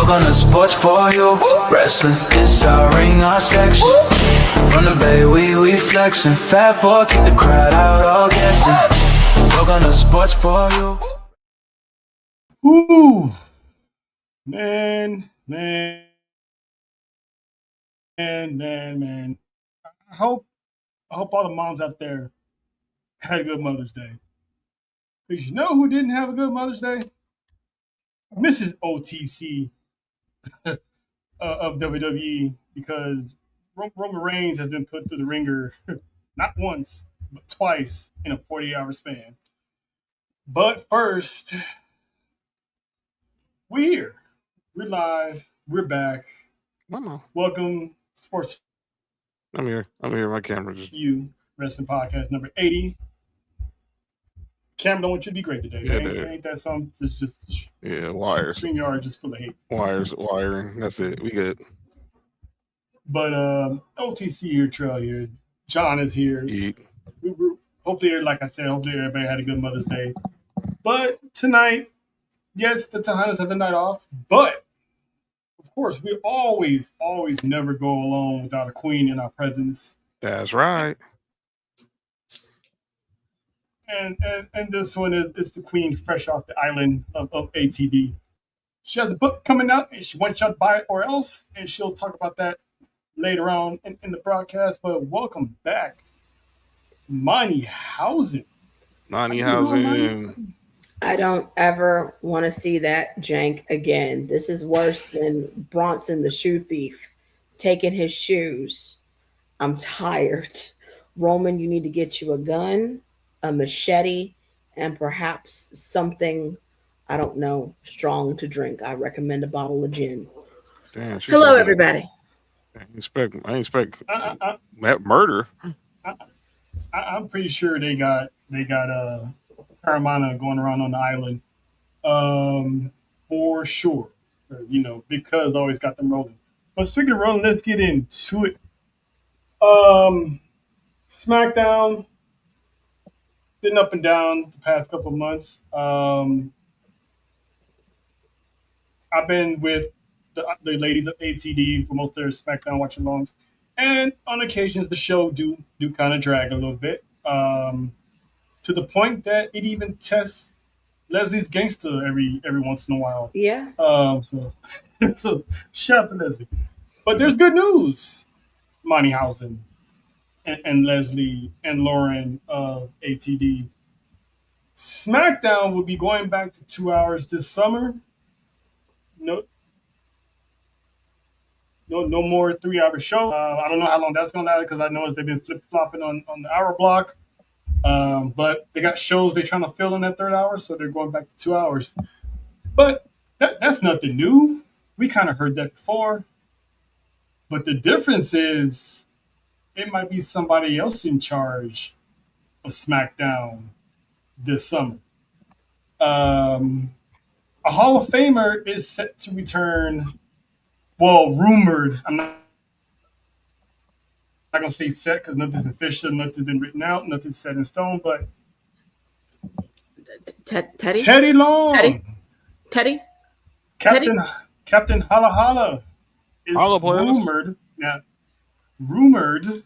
Welcome to sports for you. Wrestling is our ring, our section. From the bay, we flexing. Fat four, keep the crowd out, all guessing. Welcome to sports for you. Ooh, man. I hope all the moms out there had a good Mother's Day. Because you know who didn't have a good Mother's Day? Mrs. OTC of WWE, because Roman Reigns has been put through the ringer not once, but twice in a 48-hour span. But first, we're here. We're live. We're back. Mama. Welcome, Sports. I'm here. My camera just. You Wrestling Podcast number 80. Camera don't want you to be great today. Yeah, ain't that something? It's just wires. StreamYard just full of hate. Wiring. That's it. We good. But OTC here, Trail here. John is here. Hopefully, like I said, everybody had a good Mother's Day. But tonight, yes, the Tejanas have the night off. But of course, we always never go alone without a queen in our presence. That's right. And this one is the queen fresh off the island of ATD. She has a book coming out, and she wants you to buy it or else, and she'll talk about that later on in the broadcast. But welcome back, Monty Housen. I don't ever want to see that jank again. This is worse than Bronson the shoe thief taking his shoes. I'm tired. Roman, you need to get you a gun, a machete, and perhaps something, I don't know, strong to drink. I recommend a bottle of gin. Damn, hello, everybody. I expect that murder. I'm pretty sure they got Paramount going around on the island, for sure. You know, because always got them rolling. But speaking of rolling, let's get into it. SmackDown been up and down the past couple of months. I've been with the ladies of ATD for most of their SmackDown watch-alongs, and on occasions the show do kind of drag a little bit, to the point that it even tests Leslie's gangster every once in a while. Yeah. So shout out to Leslie. But there's good news, Monty Housen and Leslie and Lauren of ATD. SmackDown will be going back to 2 hours this summer. No more 3 hour show. I don't know how long that's going to last, because I know they've been flip flopping on the hour block. But they got shows they're trying to fill in that third hour, so they're going back to 2 hours. But that's nothing new. We kind of heard that before. But the difference is it might be somebody else in charge of SmackDown this summer. A Hall of Famer is set to return. Well, rumored. I'm not going to say set, because nothing's official, nothing's been written out, nothing's set in stone. But Teddy Long, Captain Holla Holla is rumored. Now, rumored.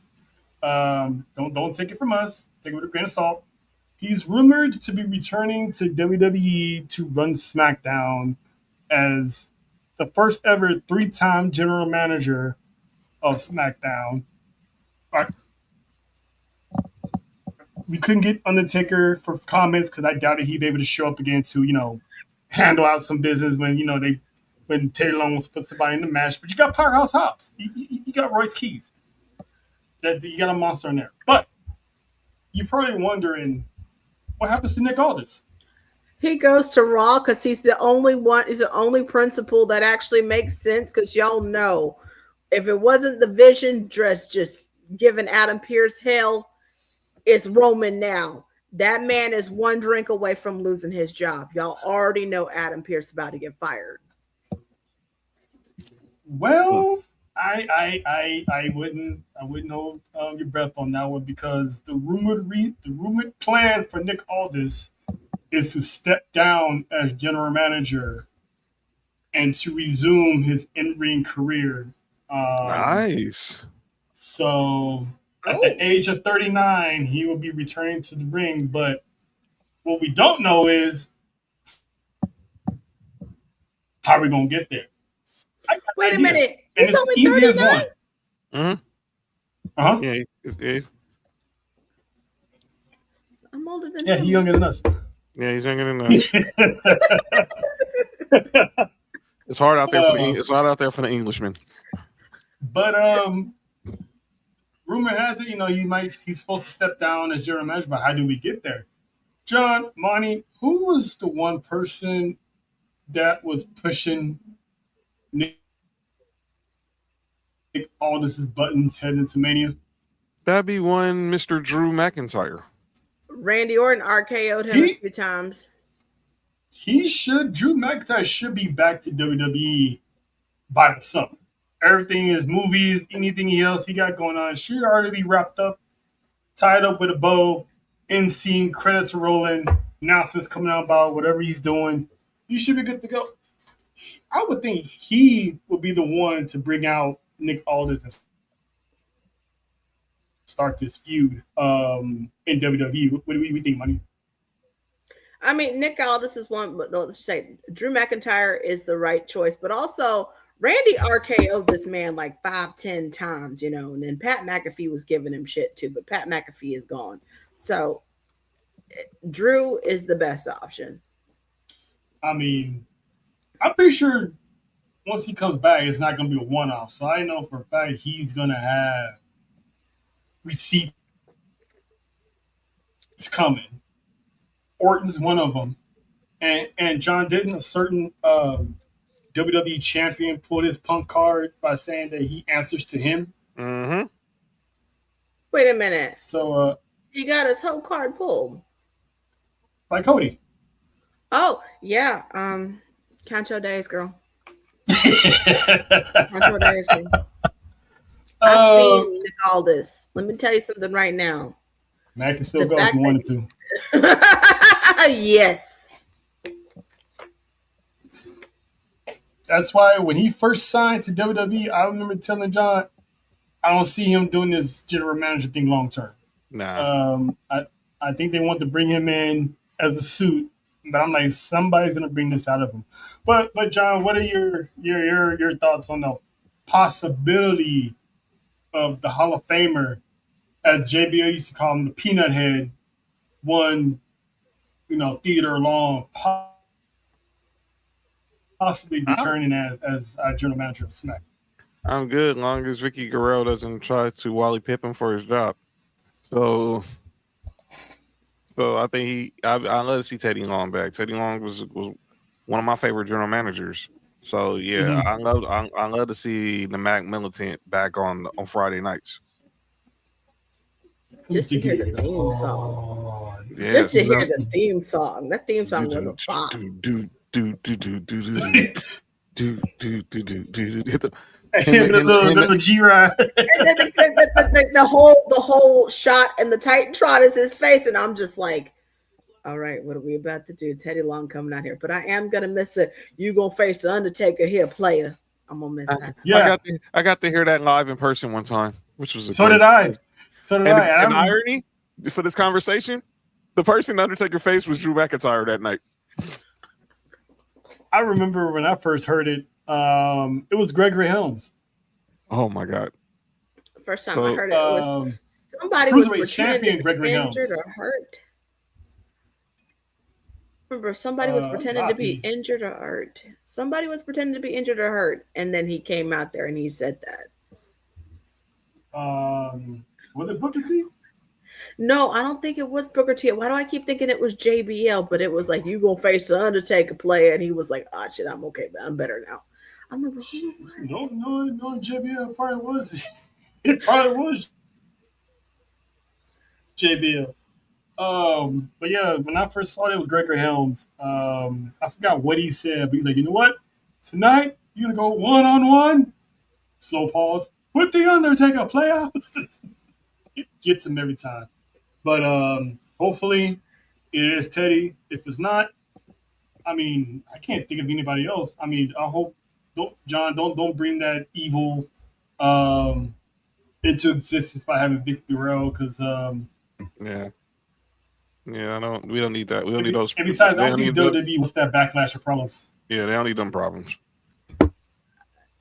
Don't take it from us. Take it with a grain of salt. He's rumored to be returning to WWE to run SmackDown as the first ever 3-time general manager of SmackDown. We couldn't get Undertaker for comments, because I doubted he'd be able to show up again to, handle out some business when Teddy Long wants to put somebody in the match. But you got Powerhouse Hobbs. You got Royce Keys. You got a monster in there. But you're probably wondering, what happens to Nick Aldis? He goes to Raw because he's the only one. He's the only principal that actually makes sense. Because y'all know, if it wasn't the Vision dress just giving Adam Pearce hell, it's Roman now. That man is one drink away from losing his job. Y'all already know Adam Pearce about to get fired. Well, I wouldn't hold your breath on that one, because the rumored plan for Nick Aldis is to step down as general manager and to resume his in-ring career. Nice. So at Oh. the age of 39, he will be returning to the ring. But what we don't know is how we're going to get there. Wait a minute. And He's it's only the easiest 39? one. Mm-hmm. Uh-huh. Yeah, I'm older than Yeah, him. he's younger than us. yeah, he's younger than us. It's hard out there for the Englishman. But rumor has it, he's supposed to step down as general manager. But how do we get there? John, Monty, who was the one person that was pushing Nick Aldis's buttons heading into Mania? That'd be one Mr. Drew McIntyre. Randy Orton RKO'd him a few times. Drew McIntyre should be back to WWE by the summer. Everything is movies, anything else he got going on should already be wrapped up, tied up with a bow, end scene, credits rolling, announcements coming out about whatever he's doing. He should be good to go. I would think he would be the one to bring out Nick Aldis and start this feud in WWE. What do we think, Money? I mean, Nick Aldis is one, but no, let's just say Drew McIntyre is the right choice. But also, Randy RKO'd this man like 5-10 times, and then Pat McAfee was giving him shit too, but Pat McAfee is gone. So Drew is the best option. I mean, I'm pretty sure once he comes back, it's not going to be a one-off. So I know for a fact he's going to have receipts coming. Orton's one of them. And John, didn't a certain WWE champion pull his punk card by saying that he answers to him? Mm-hmm. Wait a minute. So he got his whole card pulled. By Cody. Oh, yeah. Count your days, girl. Count your days, girl. I've seen Nick Aldis. Let me tell you something right now. Mac can still go if you wanted to. Yes. That's why when he first signed to WWE, I remember telling John, I don't see him doing this general manager thing long term. Nah. I think they want to bring him in as a suit, but I'm like, somebody's gonna bring this out of him. But John, what are your thoughts on the possibility of the Hall of Famer, as JBL used to call him, the Peanut Head, one theater long, possibly returning as general manager of Smack? I'm good, long as Vicky Guerrero doesn't try to Wally Pippen for his job. So I think I'd love to see Teddy Long back. Teddy Long was one of my favorite general managers. So yeah, I love to see the Mac Militant back on Friday nights. Just to hear the theme song. Yes. Just to hear the theme song. That theme song was a bop. Little G-Ride. The whole shot and the Titantron is his face, and I'm just like, all right, what are we about to do? Teddy Long coming out here, but I am gonna miss the "you gonna face the Undertaker here" player. I'm gonna miss that. Yeah, I got to hear that live in person one time, which was so did I. And the irony for this conversation, the person Undertaker faced was Drew McIntyre that night. I remember when I first heard it. It was Gregory Helms. Oh my God! The first time I heard it was somebody was pretending to be injured or hurt. Remember, somebody was pretending to be injured or hurt. Somebody was pretending to be injured or hurt, and then he came out there and he said that. Was it Booker T? No, I don't think it was Booker T. Why do I keep thinking it was JBL? But it was like, you gonna face the Undertaker player, and he was like, "Ah, shit, I'm okay, but I'm better now." I remember. No, JBL probably was. It probably was JBL. But yeah, when I first saw it was Gregory Helms. I forgot what he said, but he's like, you know what? Tonight, you're gonna go one-on-one. Slow pause. With the Undertaker playoffs. It gets him every time. But hopefully it is Teddy. If it's not, I mean, I can't think of anybody else. I mean, I hope don't bring that evil um, into existence by having Vic Guerrero because Yeah, yeah. I don't. We don't need that. We don't need those. and They besides, I don't don't think need the. WWE wants that backlash or problems. Yeah, they don't need them problems.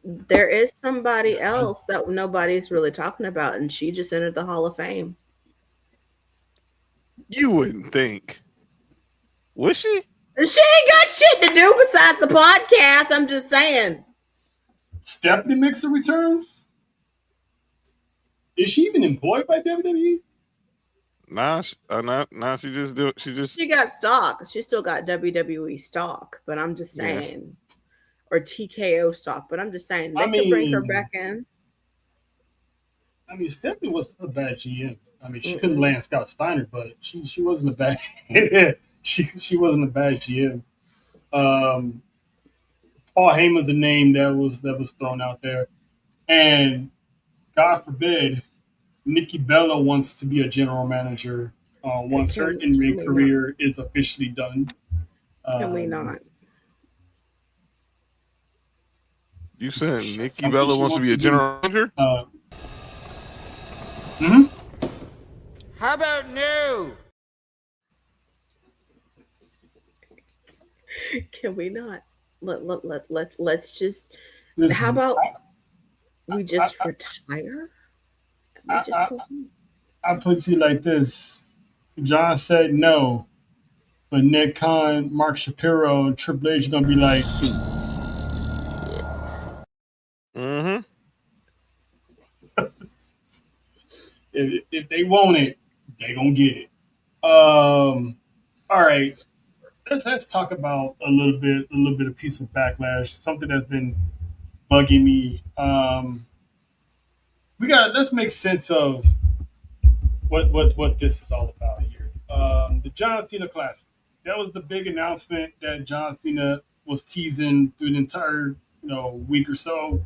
There is somebody Yeah, else that nobody's really talking about, and she just entered the Hall of Fame. You wouldn't think. Was she? She ain't got shit to do besides the podcast. I'm just saying. Stephanie makes a return. Is she even employed by WWE? Nah, nah. She just do. She just. She got stock. She still got WWE stock, but I'm just Yeah. saying, or TKO stock. But I'm just saying they I could bring her mean- back in. I mean, Stephanie wasn't a bad GM. I mean, she couldn't land Scott Steiner, but she wasn't a bad she wasn't a bad GM. Paul Heyman's a name that was thrown out there, and God forbid, Nikki Bella wants to be a general manager once her Can in-ring we career is officially done. Can we not? You said Nikki Something Bella she wants to be a do. general manager. How about no? Can we not? Let's just. Listen, How about we just retire? We just go home. I put it like this: John said no, but Nick Khan, Mark Shapiro, and Triple H are gonna be like, Mm-hmm. if they want it, they gonna get it. All right, let's talk about a little bit of piece of backlash, something that's been bugging me. Let's make sense of what this is all about here. The John Cena Classic. That was the big announcement that John Cena was teasing through the entire week or so,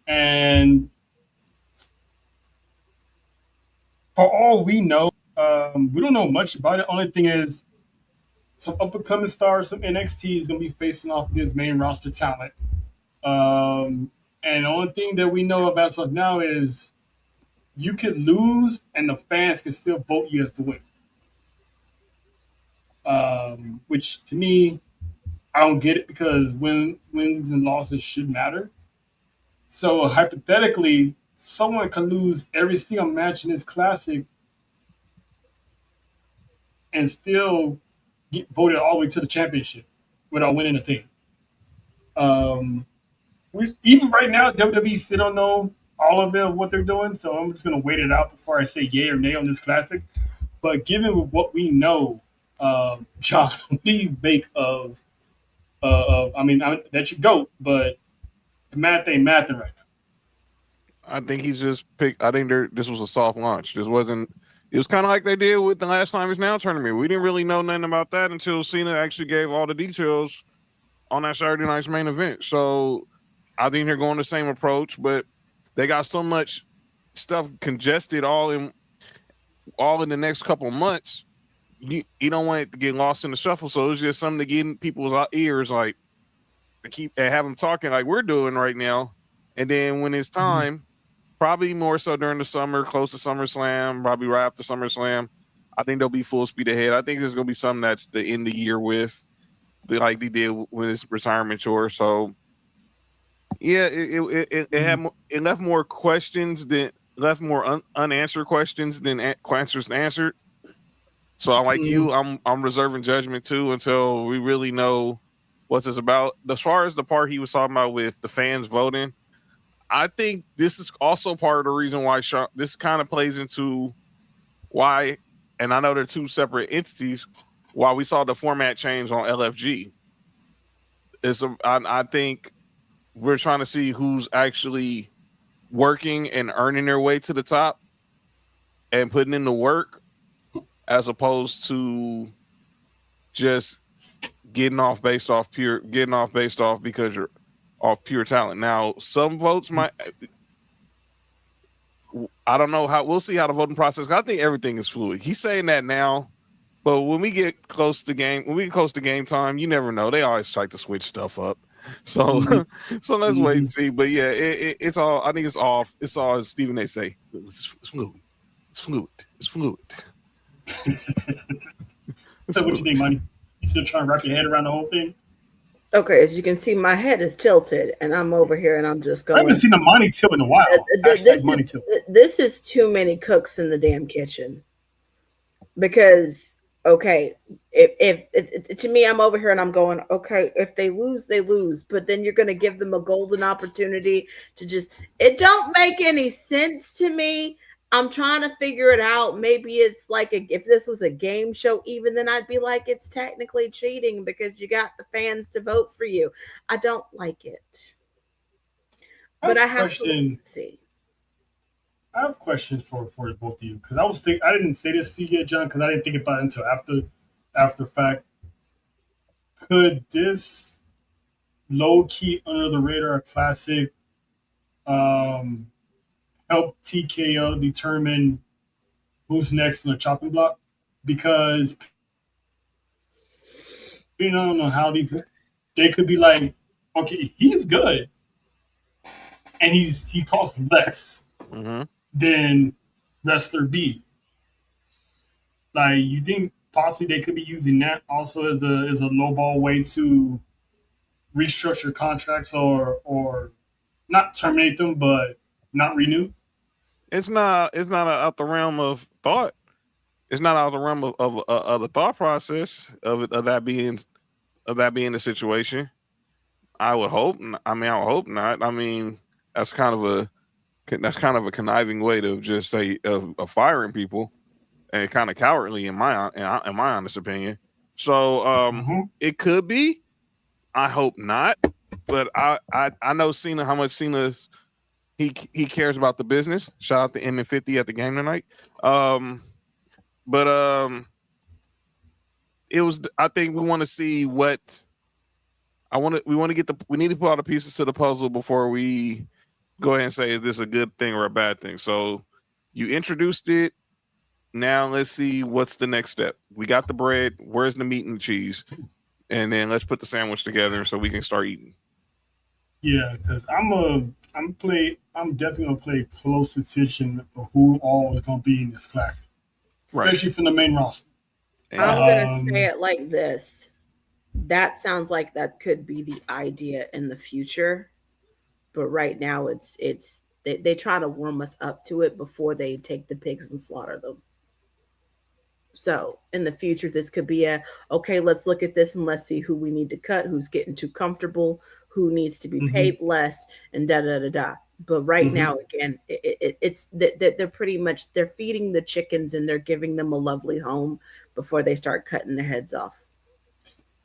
and for all we know, we don't know much about it. Only thing is, some up and coming stars from NXT is going to be facing off against main roster talent. And the only thing that we know about as of now is you could lose and the fans can still vote you as the winner. Which to me, I don't get it because wins and losses should matter. So hypothetically, someone can lose every single match in this classic and still get voted all the way to the championship without winning a thing. Even right now, WWE still don't know all of what they're doing, so I'm just gonna wait it out before I say yay or nay on this classic. But given what we know, John, what do you make of? I mean, that's your goat, but the math ain't mathing right now. I think he just picked. I think this was a soft launch. This wasn't. It was kind of like they did with the Last Time Is Now tournament. We didn't really know nothing about that until Cena actually gave all the details on that Saturday night's main event. So I think they're going the same approach, but they got so much stuff congested all in the next couple of months. You don't want it to get lost in the shuffle. So it's just something to get in people's ears, like to keep and have them talking like we're doing right now. And then when it's time, probably more so during the summer, close to SummerSlam, probably right after SummerSlam, I think they'll be full speed ahead. I think there's going to be something that's the end of the year with, like they did with his retirement tour. So, yeah, it left more questions than unanswered questions than questions answered. So I'm like you, I'm reserving judgment too until we really know what it's about. As far as the part he was talking about with the fans voting, I think this is also part of the reason why this kind of plays into why, and I know they're two separate entities, why we saw the format change on LFG. I think we're trying to see who's actually working and earning their way to the top and putting in the work, as opposed to just getting off based off because you're off pure talent. Now, some votes might. I don't know how. We'll see how the voting process. I think everything is fluid. He's saying that now, But when we get close to game time, you never know. They always try to switch stuff up. So so let's wait and see. But yeah, it's all. I think it's all. It's all as Stephen A. say. It's fluid. It's fluid. It's fluid. So what you think, Money? You still trying to wrap your head around the whole thing? Okay, as you can see, my head is tilted, and I'm over here, and I'm just I going. haven't seen the money tilt in a while. Money tilt. This is too many cooks in the damn kitchen. Because okay, if to me, I'm over here and I'm going, okay, if they lose, they lose, but then you're going to give them a golden opportunity to just. It don't make any sense to me. I'm trying to figure it out. Maybe it's like if this was a game show, even then I'd be like, it's technically cheating because you got the fans to vote for you. I don't like it, but I have to see. I have questions for both of you because I didn't say this to you yet, John, because I didn't think about it until after fact. Could this low key under the radar classic help TKO determine who's next on the chopping block? Because you don't know how they could be like, okay, he's good, and he costs less than wrestler B. Like, you think possibly they could be using that also as a lowball way to restructure contracts or not terminate them, but not renew? It's not out the realm of thought. It's not out the realm of the thought process of that being the situation. I would hope. I would hope not. I mean, that's kind of a conniving way to just say of firing people, and kind of cowardly in my honest opinion. So it could be. I hope not, but I know Cena, how much Cena's he cares about the business. Shout out to M and 50 at the game tonight. It was. I think we want to see what. We need to put all the pieces to the puzzle before we go ahead and say, is this a good thing or a bad thing? So you introduced it. Now let's see what's the next step. We got the bread. Where's the meat and the cheese? And then let's put the sandwich together so we can start eating. Yeah, because I'm definitely gonna pay close attention of who all is gonna be in this classic, especially from the main roster. I'm gonna say it like this. That sounds like that could be the idea in the future, but right now they try to warm us up to it before they take the pigs and slaughter them. So in the future, this could be okay, let's look at this and let's see who we need to cut, who's getting too comfortable, who needs to be paid less, and da da da da. But right now, again, it's that they're pretty much they're feeding the chickens and they're giving them a lovely home before they start cutting their heads off.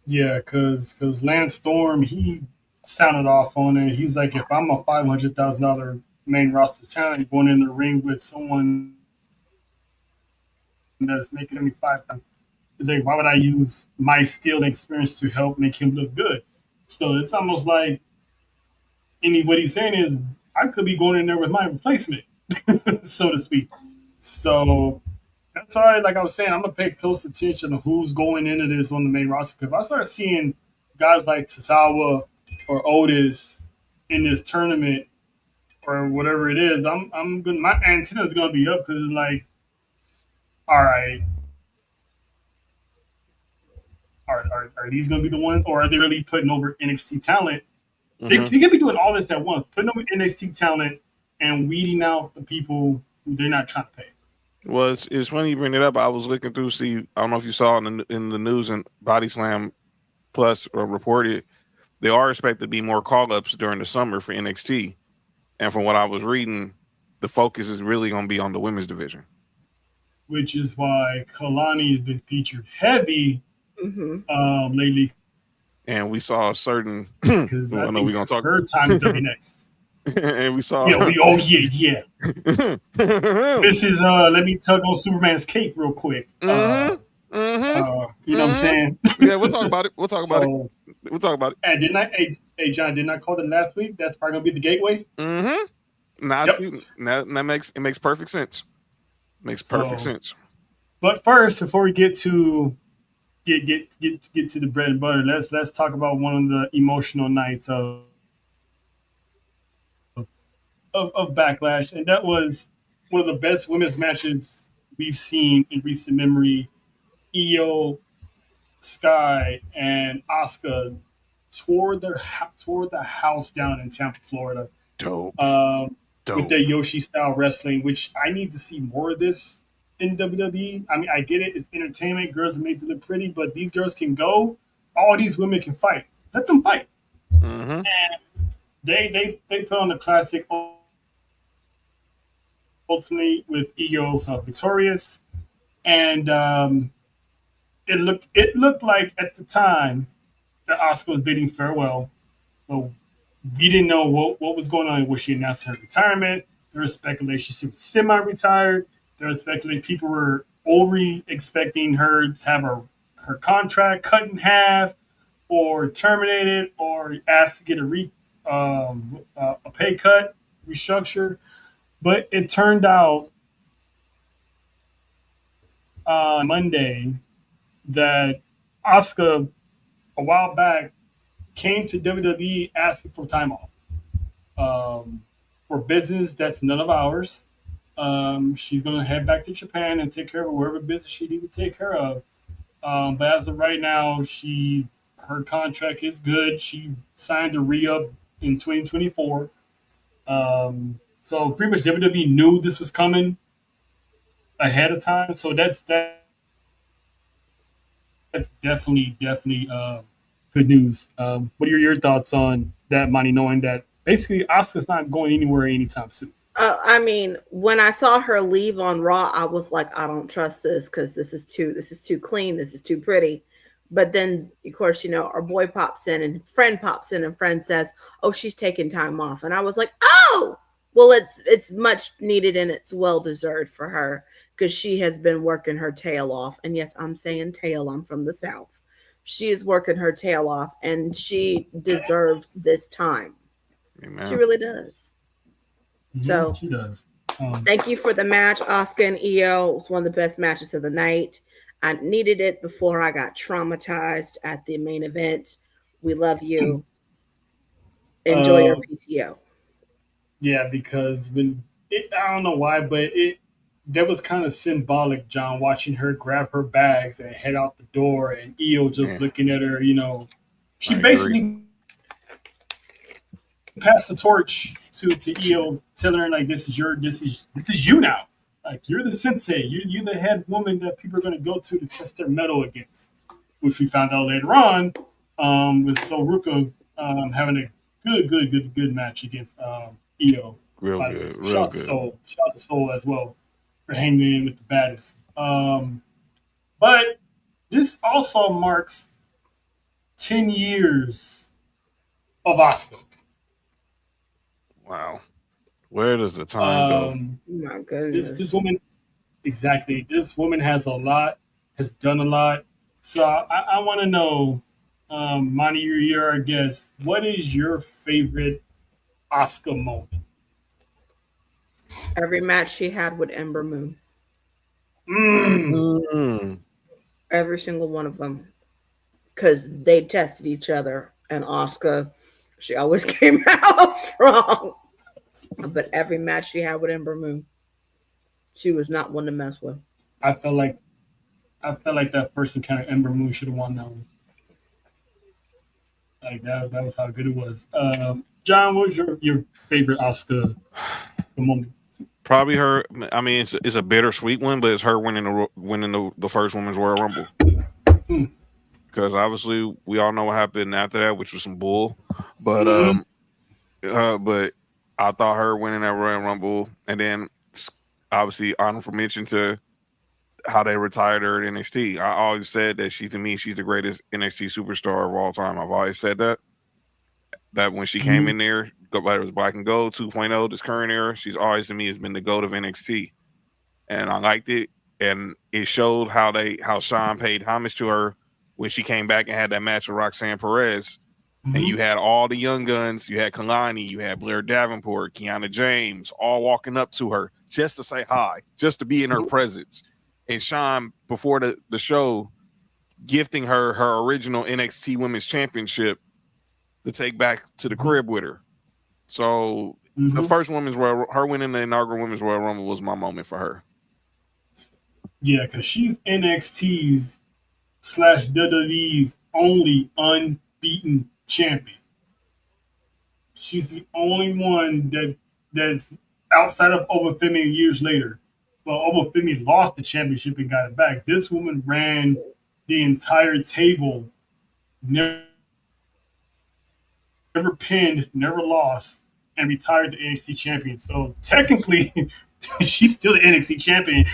Yeah, because Lance Storm, he sounded off on it. He's like, if I'm a $500,000 main roster talent going in the ring with someone that's making me $5,000, he's like, why would I use my skill and experience to help make him look good? So it's almost like, what he's saying is, I could be going in there with my replacement, so to speak. So that's why, like I was saying, I'm going to pay close attention to who's going into this on the main roster. Because if I start seeing guys like Tozawa or Otis in this tournament or whatever it is, my antenna is going to be up because it's like, all right, are these going to be the ones, or are they really putting over NXT talent? They could be doing all this at once, putting over NXT talent and weeding out the people who they're not trying to pay. Well, it's funny you bring it up. I was looking through, I don't know if you saw in the news, and Body Slam Plus reported they are expected to be more call-ups during the summer for NXT. And from what I was reading, the focus is really going to be on the women's division. Which is why Kalani has been featured heavy lately. And we saw a certain. Because I know we're going to talk. Her time is going to be next. And we saw. Yeah. This is let me tug on Superman's cape real quick. You know what I'm saying? Yeah, we'll talk about it. We'll talk about it. And hey, John, didn't I call it last week? That's probably gonna be the gateway. Now that makes perfect sense. Makes perfect sense. But first, before we get to get to the bread and butter. Let's talk about one of the emotional nights of Backlash, and that was one of the best women's matches we've seen in recent memory. Io, Sky, and Asuka tore the house down in Tampa, Florida, Dope. with their Yoshi style wrestling, which I need to see more of this in WWE. I mean, I get it; it's entertainment. Girls are made to look pretty, but these girls can go. All these women can fight. Let them fight. Mm-hmm. They put on the classic ultimately with Ego victorious, and it looked like at the time that Oscar was bidding farewell. But we didn't know what was going on. Was she announcing her retirement? There was speculation she was semi-retired. There was speculation people were over expecting her to have her contract cut in half, or terminated, or asked to get a pay cut, restructure. But it turned out on Monday that Asuka, a while back, came to WWE asking for time off for business that's none of ours. She's going to head back to Japan and take care of whatever business she needs to take care of. But as of right now, her contract is good. She signed a re-up in 2024. So pretty much WWE knew this was coming ahead of time. So that's definitely good news. What are your thoughts on that, Monty? Knowing that basically Asuka's not going anywhere anytime soon. I mean, when I saw her leave on Raw, I was like, I don't trust this because this is too clean, this is too pretty. But then, of course, our boy pops in and friend pops in and friend says, "Oh, she's taking time off," and I was like, "Oh, well, it's much needed and it's well deserved for her because she has been working her tail off." And yes, I'm saying tail. I'm from the South. She is working her tail off, and she deserves this time. Amen. She really does. So she does. Thank you for the match, Asuka and Io. It was one of the best matches of the night. I needed it before I got traumatized at the main event. We love you. Enjoy your PTO. Yeah, because I don't know why, but that was kind of symbolic, John, watching her grab her bags and head out the door, and Io just looking at her. She basically pass the torch to Io, telling her like this is you now. Like you're the sensei. You're the head woman that people are going to go to test their mettle against, which we found out later on with Soruka having a good match against Io. Real good. Shout out to Soul as well for hanging in with the baddest. But this also marks 10 years of Asuka. Wow. Where does the time go? My goodness. This woman, exactly. This woman has done a lot. So I want to know, Monty, you're our guest. What is your favorite Asuka moment? Every match she had with Ember Moon. Every single one of them. Because they tested each other. And Asuka, she always came out strong. But every match she had with Ember Moon, she was not one to mess with. I felt like that first encounter, Ember Moon should have won that one. Like that was how good it was. John, what was your favorite Asuka moment? Probably her. I mean, it's a bittersweet one, but it's her winning the first Women's Royal Rumble. Because obviously we all know what happened after that, which was some bull. But but I thought her winning that Royal Rumble, and then obviously honorable mention to how they retired her at NXT. I always said that she's the greatest NXT superstar of all time. I've always said that. That when she came in there, whether it was Black and Gold 2.0, this current era, she's always to me has been the GOAT of NXT. And I liked it. And it showed how Sean paid homage to her when she came back and had that match with Roxanne Perez. And you had all the young guns, you had Kalani, you had Blair Davenport, Kiana James, all walking up to her just to say hi, just to be in her presence. And Sean, before the show, gifting her her original NXT Women's Championship to take back to the crib with her. So the first women's Royal, her winning the inaugural Women's Royal Rumble was my moment for her. Yeah, because she's NXT's slash WWE's only unbeaten champion. She's the only one that's outside of Obafemi years later. Well, Obafemi lost the championship and got it back. This woman ran the entire table, never pinned, never lost, and retired the NXT champion. So technically, she's still the NXT champion.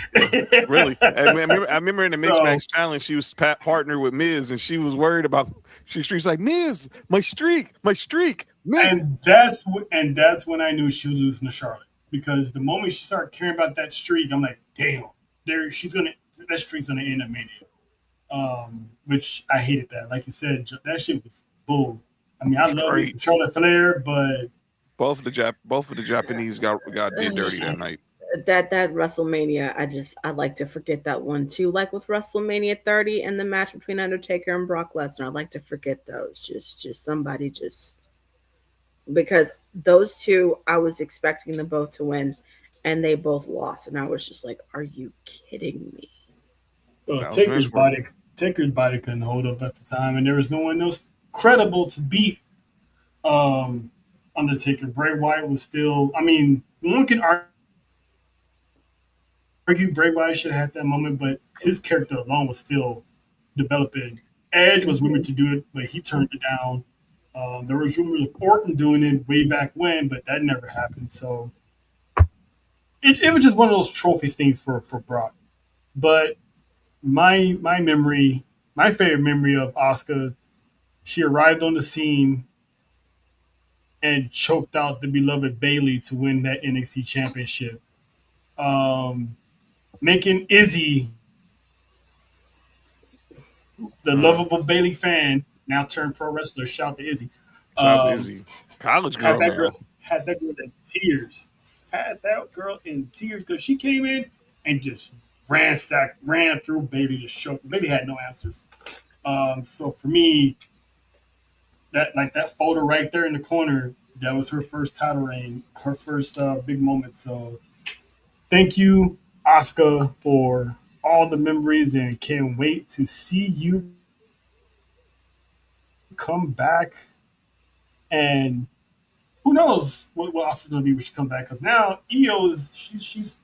Really, I remember in the mixed So- match challenge, she was partnered with Miz, and she was worried about. She's like, Miz, my streak, Miz. and that's when I knew she was losing to Charlotte, because the moment she started caring about that streak, I'm like, damn, that streak's gonna end at Mania. Which I hated that. Like you said, that shit was bull. I mean, I love me some Charlotte Flair, but both of the Japanese got did dirty that night. That WrestleMania, I like to forget that one too. Like with WrestleMania 30 and the match between Undertaker and Brock Lesnar, I like to forget those. Just somebody because those two, I was expecting them both to win, and they both lost, and I was just like, "Are you kidding me?" Taker's body couldn't hold up at the time, and there was no one else credible to beat Undertaker. Bray Wyatt was still. I mean, one can argue Bray Wyatt should have had that moment, but his character alone was still developing. Edge was rumored to do it, but he turned it down. There was rumors of Orton doing it way back when, but that never happened. So it was just one of those trophies things for Brock. But my favorite memory of Asuka, she arrived on the scene and choked out the beloved Bayley to win that NXT championship. Making Izzy, the lovable Bayley fan, now turned pro wrestler. Shout to Izzy. College girl. Had that girl in tears. Because she came in and just ran through Bayley to show. Bayley had no answers. So for me, that photo right there in the corner, that was her first title reign, her first big moment. So thank you, Asuka, for all the memories, and can't wait to see you come back. And who knows what Asuka's gonna be when she come back? Because now Io is she's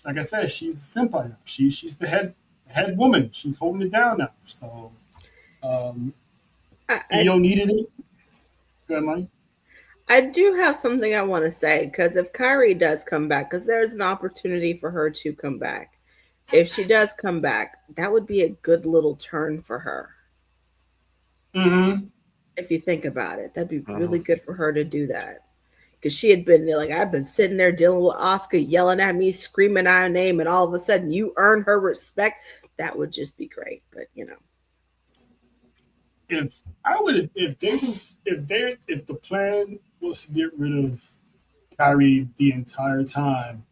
like I said, she's a senpai now. She's the head woman. She's holding it down now. So Io needed it. Go ahead, Money. I do have something I want to say, because if Kyrie does come back, because there's an opportunity for her to come back. If she does come back, that would be a good little turn for her. Mm-hmm. If you think about it, that'd be really good for her to do that. Because she had been like, I've been sitting there dealing with Asuka yelling at me, screaming our name, and all of a sudden you earn her respect. That would just be great. But if the plan was to get rid of Kyrie the entire time,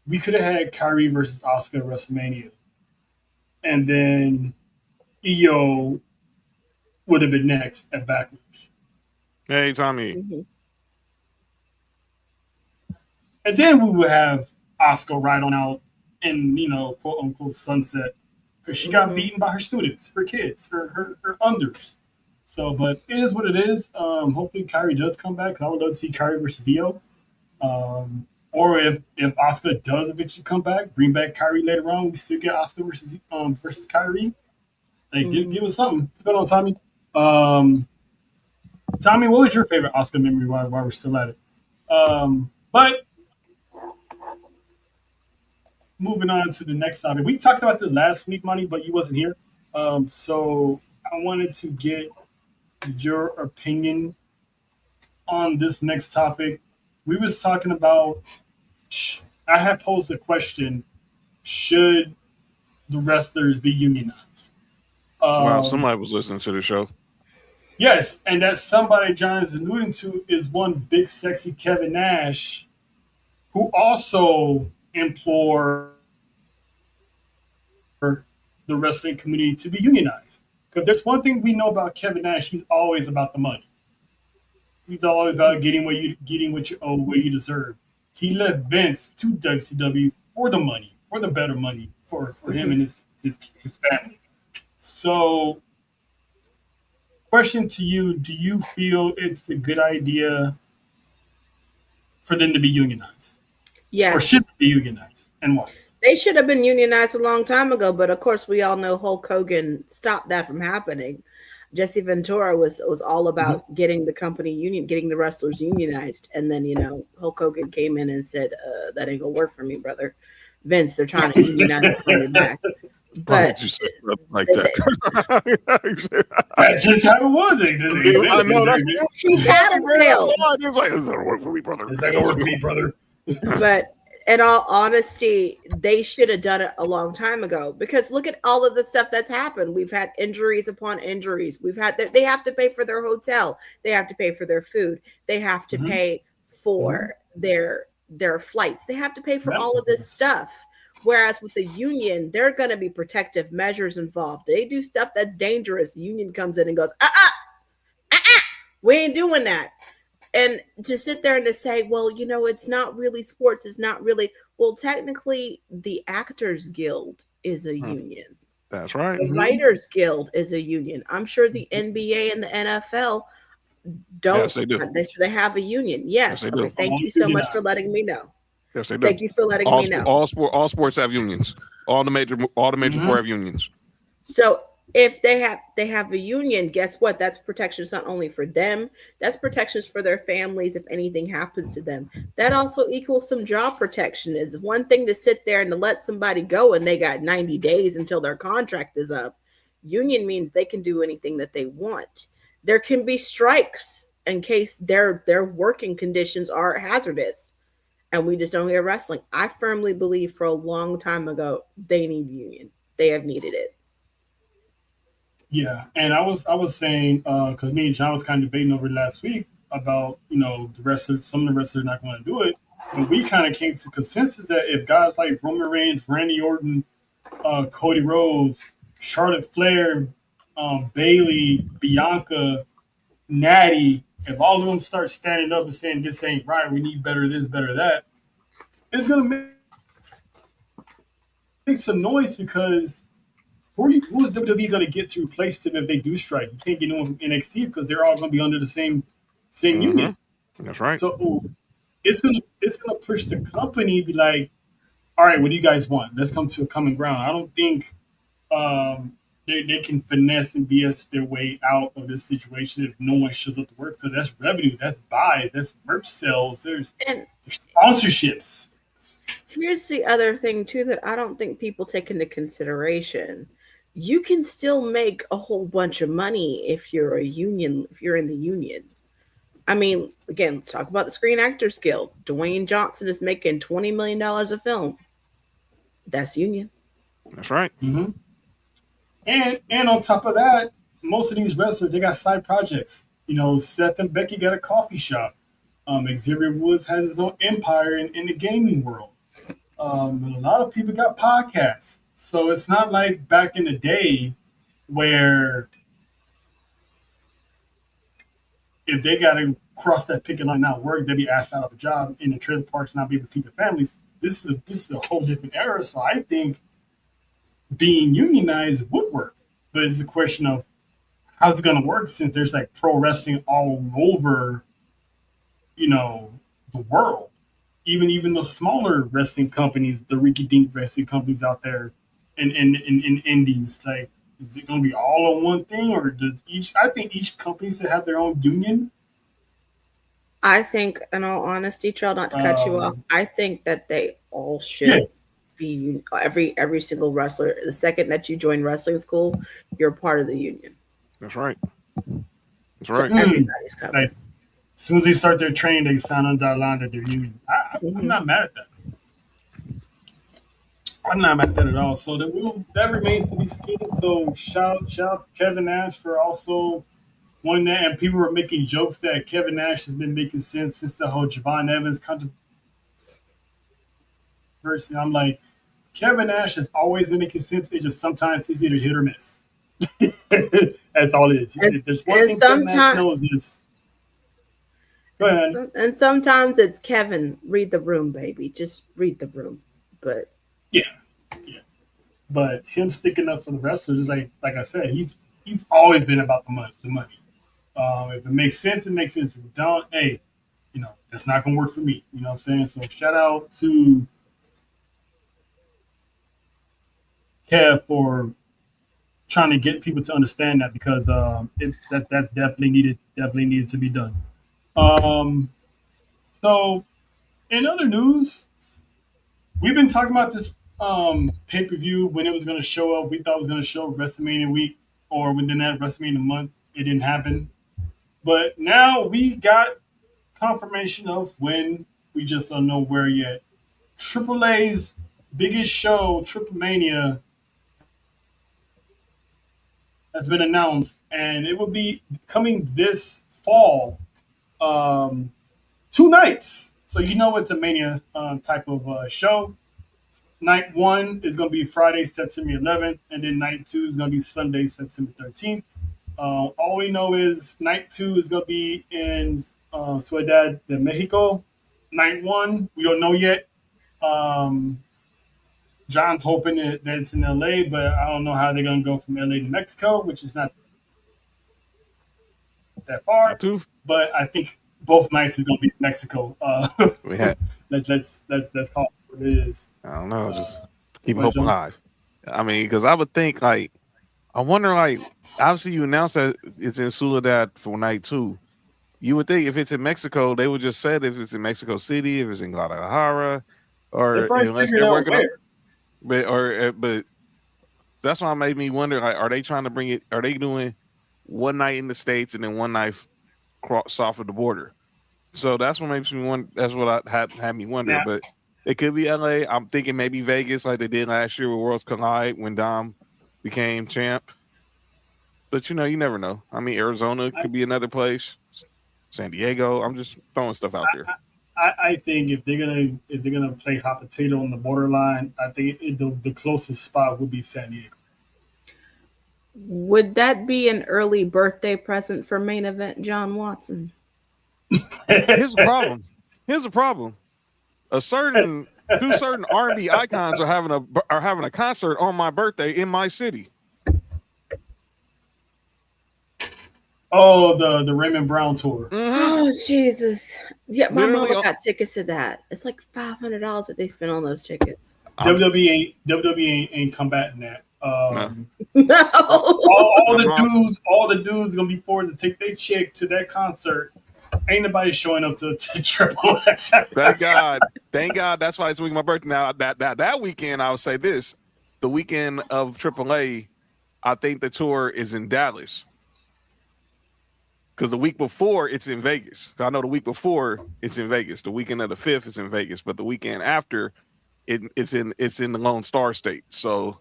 we could have had Kyrie versus Asuka at WrestleMania, and then Io would have been next at Backlash. Hey, Tommy. Mm-hmm. And then we would have Asuka ride on out in, quote unquote sunset, because she got beaten by her students, her kids, her unders. So, but it is what it is. Hopefully Kyrie does come back, because I would love to see Kyrie versus Io. Or if Asuka does eventually come back, bring back Kyrie later on, we still get Asuka versus Kyrie. Like, give us something. What's going on, Tommy? Tommy, what was your favorite Asuka memory while we're still at it? But moving on to the next topic. We talked about this last week, Money, but you wasn't here. So I wanted to get your opinion on this next topic. We was talking about, I had posed a question, should the wrestlers be unionized? Wow, somebody was listening to the show. Yes, and that somebody John is alluding to is one big sexy Kevin Nash, who also implored the wrestling community to be unionized. Because there's one thing we know about Kevin Nash, he's always about the money. He's always about getting what you owe, what you deserve. He left Vince to WCW for the money, for the better money for him and his family. So, question to you: do you feel it's a good idea for them to be unionized, or Yes. should they be unionized, and why? They should have been unionized a long time ago, but of course we all know Hulk Hogan stopped that from happening. Jesse Ventura was all about getting the company union, getting the wrestlers unionized, and then Hulk Hogan came in and said, "That ain't gonna work for me, brother. Vince, they're trying to unionize it for me back." Why But did you say it like that? That's just how it was. I know that's he's had a sale. It's like, it's gonna work for me, brother. It's not gonna work for me, brother. But in all honesty, they should have done it a long time ago, because look at all of the stuff that's happened. We've had injuries upon injuries. They have to pay for their hotel. They have to pay for their food. They have to pay for their flights. They have to pay for all of this stuff. Whereas with the union, there are going to be protective measures involved. They do stuff that's dangerous. The union comes in and goes, we ain't doing that. And to sit there and to say, well, it's not really sports. It's not really. Well, technically, the Actors Guild is a union. That's right. The Writers Guild is a union. I'm sure the NBA and the NFL don't. Yes, they do. They have a union. Yes. Yes, they do. Okay. Thank you so much for letting me know. Yes, they do. Thank you for letting me know. All sports have unions. All the major four have unions. So if they have a union, guess what? That's protections not only for them, that's protections for their families if anything happens to them. That also equals some job protection. It's one thing to sit there and to let somebody go and they got 90 days until their contract is up. Union means they can do anything that they want. There can be strikes in case their working conditions are hazardous. And we just don't hear wrestling. I firmly believe for a long time ago, they need union. They have needed it. Yeah, and I was saying, because me and John was kind of debating over last week about the wrestlers. Some of the wrestlers are not going to do it, and we kind of came to consensus that if guys like Roman Reigns, Randy Orton, Cody Rhodes, Charlotte Flair, Bayley, Bianca, Natty, if all of them start standing up and saying this ain't right, we need better this, better that, it's gonna make some noise, because who's WWE gonna get to replace them if they do strike? You can't get anyone from NXT because they're all gonna be under the same union. That's right. So it's gonna push the company to be like, all right, what do you guys want? Let's come to a common ground. I don't think they can finesse and BS their way out of this situation if no one shows up to work, because that's revenue, that's buys, that's merch sales, there's sponsorships. Here's the other thing too that I don't think people take into consideration. You can still make a whole bunch of money if you're a union, if you're in the union. I mean, again, let's talk about the Screen Actors Guild. Dwayne Johnson is making $20 million a film. That's union. That's right. Mm-hmm. And on top of that, most of these wrestlers, they got side projects. Seth and Becky got a coffee shop. Xavier Woods has his own empire in the gaming world. A lot of people got podcasts. So it's not like back in the day where if they got to cross that picket line, not work, they'd be asked out of a job in the trailer parks, not be able to feed their families. This is a whole different era. So I think being unionized would work. But it's a question of how's it going to work, since there's like pro wrestling all over, the world. Even the smaller wrestling companies, the rinky-dink wrestling companies out there in indies, like, is it going to be all on one thing, or I think each company should have their own union. I think, in all honesty, Charles, not to cut you off, I think that they all should be every single wrestler. The second that you join wrestling school, you're part of the union. That's right. That's So right. everybody's covered. Nice. As soon as they start their training, they sign on that line that they're union. I'm not mad at that. I'm not mad at that at all. So that remains to be seen. So shout out to Kevin Nash for also wanting that. And people were making jokes that Kevin Nash has been making since the whole Javon Evans controversy. I'm like, Kevin Nash has always been making sense. It's just sometimes it's either hit or miss. That's all it is. And, There's one and thing Kevin Nash sometimes knows is. Go ahead. and sometimes it's Kevin, read the room, baby. Just read the room. But Yeah, yeah. But him sticking up for the wrestlers is like I said, he's always been about the money. The money. If it makes sense, it makes sense. If it don't, hey, that's not gonna work for me. You know what I'm saying? So shout out to Kev for trying to get people to understand that because that's definitely needed to be done. Um, so in other news, we've been talking about this pay per view when it was going to show up. We thought it was going to show WrestleMania week or within that WrestleMania month. It didn't happen, but now we got confirmation of when. We just don't know where yet. Triple A's biggest show, Triple Mania, has been announced, and it will be coming this fall. Um, 2 nights, so it's a Mania type of show. Night one is going to be Friday, September 11th, and then night two is going to be Sunday, September 13th. All we know is night two is going to be in Ciudad de Mexico. Night one, we don't know yet. Um, John's hoping that it's in LA, but I don't know how they're going to go from LA to Mexico, which is not that far. Not too. But I think both nights is going to be Mexico. We had. let's call it what it is. I don't know. Just keep But hope John- alive. I mean, because I would think I wonder obviously you announced that it's in Soledad for night two. You would think if it's in Mexico, they would just said if it's in Mexico City, if it's in Guadalajara, or They probably unless figured they're out working on. where. But that's why it made me wonder. Like, are they trying to bring it? Are they doing one night in the States and then one night cross off of the border? So that's what makes me wonder. That's what had me wonder. Now- But it could be LA. I'm thinking maybe Vegas, like they did last year with Worlds Collide when Dom became champ. But you never know. I mean, Arizona could be another place. San Diego. I'm just throwing stuff out there. I think if they're gonna play hot potato on the borderline, I think the closest spot would be San Diego. would that be an early birthday present for main event John Watson? Here's the problem. Two certain R&B icons are having a concert on my birthday in my city. Oh, the Raymond Brown tour. Oh Jesus! Yeah, my Literally, mama got tickets to that. It's like $500 that they spent on those tickets. WWE ain't combating that. No. All the dudes gonna be forced to take their chick to that concert. Ain't nobody showing up to Triple A. Thank God. That's why it's week of my birthday. Now that weekend, I would say this: the weekend of AAA, I think the tour is in Dallas. Because the week before it's in Vegas. I know the week before it's in Vegas. The weekend of the 5th is in Vegas, but the weekend after it's in the Lone Star State. So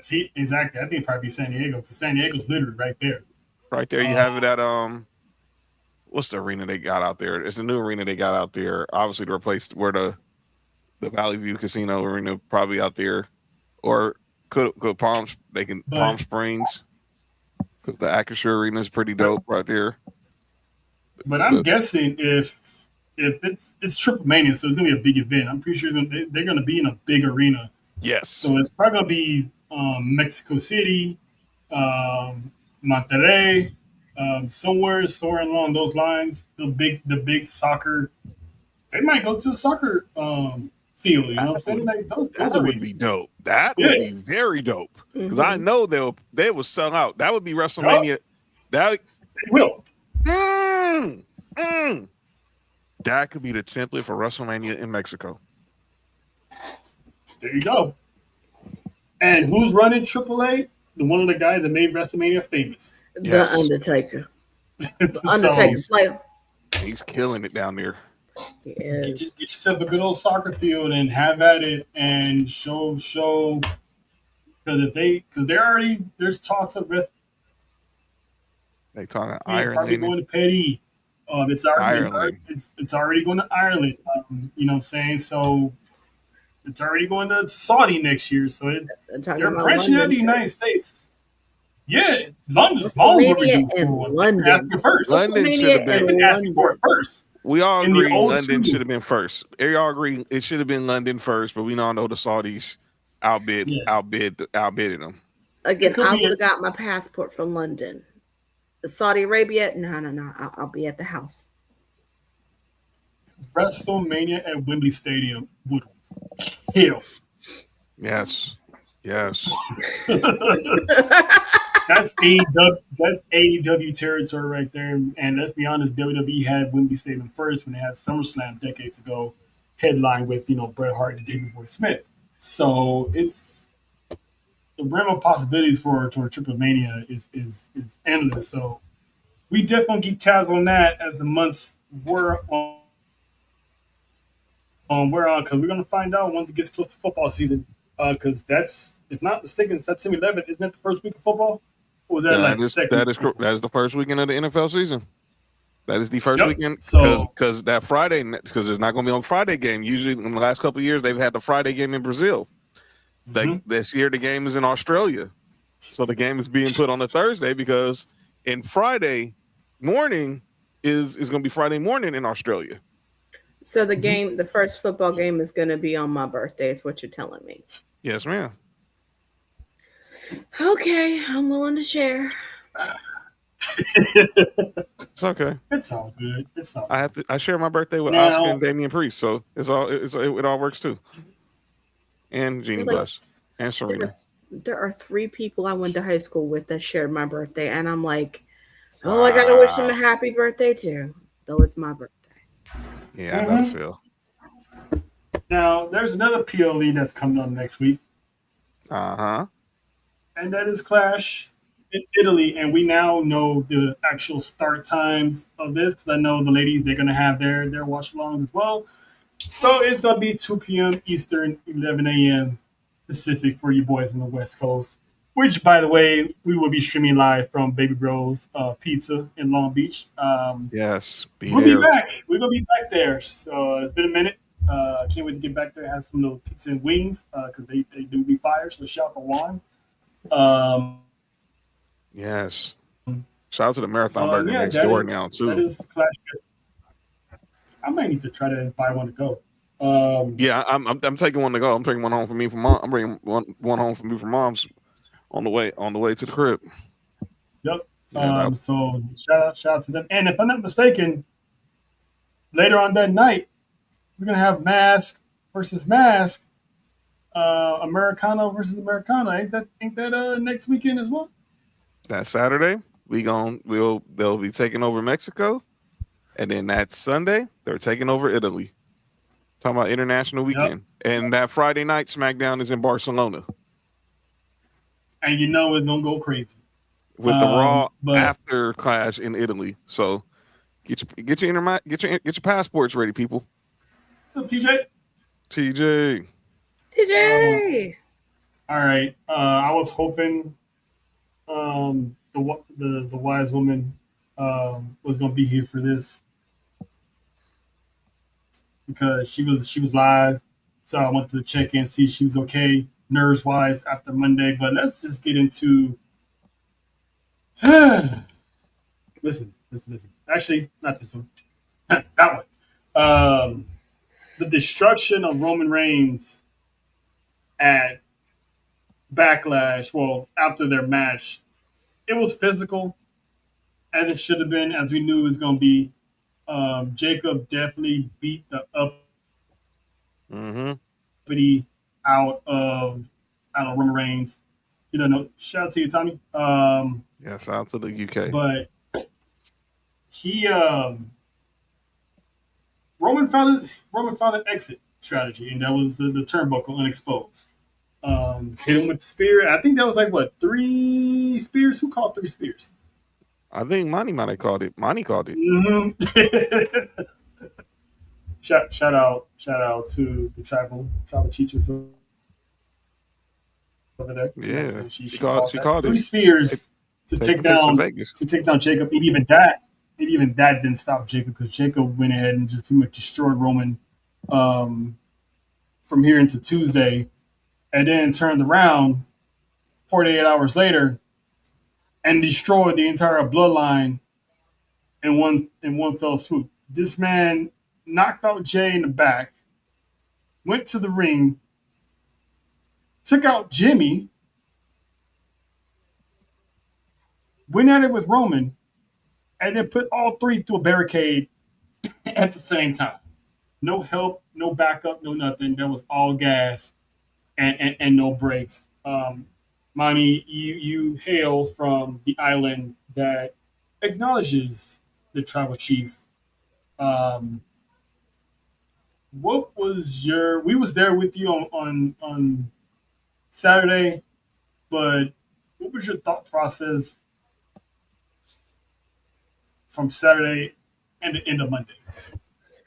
See, exactly. I think it'd probably be San Diego because San Diego's literally right there. right there you have it at what's the arena they got out there? It's a new arena they got out there. Obviously to replace where the Valley View Casino arena probably out there, or could Palm Springs. Because the Acrisure Arena is pretty dope right there. But I'm guessing if it's Triple Mania, so it's gonna be a big event. I'm pretty sure they're gonna be in a big arena. Yes. So it's probably gonna be Mexico City, Monterrey, somewhere along those lines. The big soccer. They might go to a soccer field. You know what I'm saying? Like those That would be dope. That would be very dope. Because I know they will sell out. That would be WrestleMania. That They will. That could be the template for WrestleMania in Mexico. There you go. And who's running AAA? One of the guys that made WrestleMania famous. Yes. The Undertaker. So, Undertaker's like, He's killing it down there. get yourself a good old soccer field and have at it and show because there's talks of They talking probably Ireland. going to Petty. It's already Ireland. it's already going to Ireland. You know what I'm saying? So it's already going to Saudi next year, so they're branching out the United States. Yeah, London's long overdue for one. They've been asking first. London should have They've been asking for it first. We all In the agree O2. London should have been first. We all agree it should have been London first, but we all know the Saudis outbidded them. Again, I would have got my passport from London. Saudi Arabia, no. I'll be at the house. WrestleMania at Wembley Stadium would kill. Yes. That's AEW territory right there. And let's be honest, WWE had Wembley Stadium first when they had SummerSlam decades ago, headline with Bret Hart and Davey Boy Smith. So it's the realm of possibilities for Triple Mania is endless. So we definitely keep tabs on that as the months we're on. Because we're gonna find out once it gets close to football season. Because that's, if not mistaken, September 11th. Isn't that the first week of football? Or was that the second? That is the first weekend of the NFL season. That is the first weekend because that Friday, because there's not going to be on Friday game. Usually, in the last couple of years, they've had the Friday game in Brazil. This year, the game is in Australia, so the game is being put on a Thursday because in Friday morning is going to be Friday morning in Australia. So the game, the first football game, is going to be on my birthday. Is what you're telling me? Yes, ma'am. Okay, I'm willing to share. It's okay. It's all good. I share my birthday with Asuka and Damian Priest, so it all works too. And Jeannie Buss and Serena. There are 3 people I went to high school with that shared my birthday, and I'm like, I gotta wish them a happy birthday too, though it's my birthday. Yeah, I know the feel. Now, there's another PLE that's coming on next week. And that is Clash in Italy. And we now know the actual start times of this because I know the ladies, they're going to have their watch alongs as well. So it's going to be 2 p.m. Eastern, 11 a.m. Pacific for you boys on the West Coast. Which, by the way, we will be streaming live from Baby Bros Pizza in Long Beach. Yes, we'll be back. We're going to be back there. So it's been a minute. I can't wait to get back there and have some little pizza and wings because they do be fire. So shout out to Juan. Yes. Shout out to the Marathon Burger next door now, too. That is Clash. I might need to try to buy one to go. Yeah, I'm taking one to go. I'm taking one home for me from mom. I'm bringing one home for me from mom's on the way to the crib. Yep. So shout out to them. And if I'm not mistaken, later on that night, we're gonna have Mask versus Mask, Americano versus Americano. Ain't that next weekend as well? That Saturday, they'll be taking over Mexico, and then that Sunday they're taking over Italy. Talking about international weekend, and that Friday night SmackDown is in Barcelona. And it's gonna go crazy with the Raw after Clash in Italy. So get your passports ready, people. What's up, TJ? TJ. All right. I was hoping the wise woman was gonna be here for this because she was live. So I wanted to check in, see if she was okay, nerves wise after Monday. But let's just get into listen. Actually, not this one. That one. The destruction of Roman Reigns at Backlash, well, after their match, it was physical, as it should have been, as we knew it was going to be. Jacob definitely beat the uppity out of Roman Reigns. Shout out to you, Tommy. Yeah, shout out to the UK. But he Roman found an exit strategy, and that was the turnbuckle unexposed. Hit him with the spear. I think that was 3 spears. Who called 3 spears? I think Monty might have called it. Monty called it. Mm-hmm. shout out to the tribal teachers over there. Yeah, she called it 3 spears to take down Jacob. And even that didn't stop Jacob because Jacob went ahead and just pretty much destroyed Roman from from here into Tuesday, and then turned around 48 hours later and destroyed the entire bloodline in one fell swoop. This man knocked out Jay in the back, went to the ring, took out Jimmy, went at it with Roman, and then put all three through a barricade at the same time. No help, no backup, no nothing. That was all gas and no brakes. Monty, you hail from the island that acknowledges the tribal chief. What was your? We was there with you on Saturday, but what was your thought process from Saturday and the end of Monday?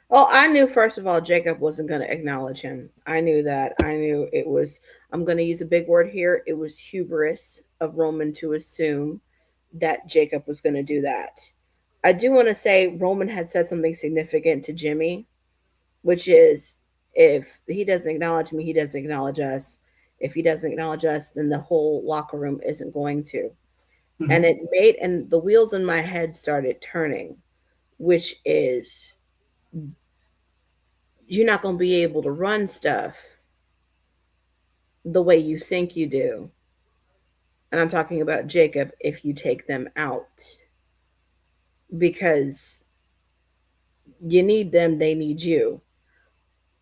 Well, I knew first of all Jacob wasn't going to acknowledge him. I knew that. I knew it was. I'm going to use a big word here. It was hubris of Roman to assume that Jacob was going to do that. I do want to say Roman had said something significant to Jimmy, which is if he doesn't acknowledge me, he doesn't acknowledge us. If he doesn't acknowledge us, then the whole locker room isn't going to. Mm-hmm. And it made, and the wheels in my head started turning, which is you're not going to be able to run stuff the way you think you do. And I'm talking about Jacob if you take them out. Because you need them, they need you.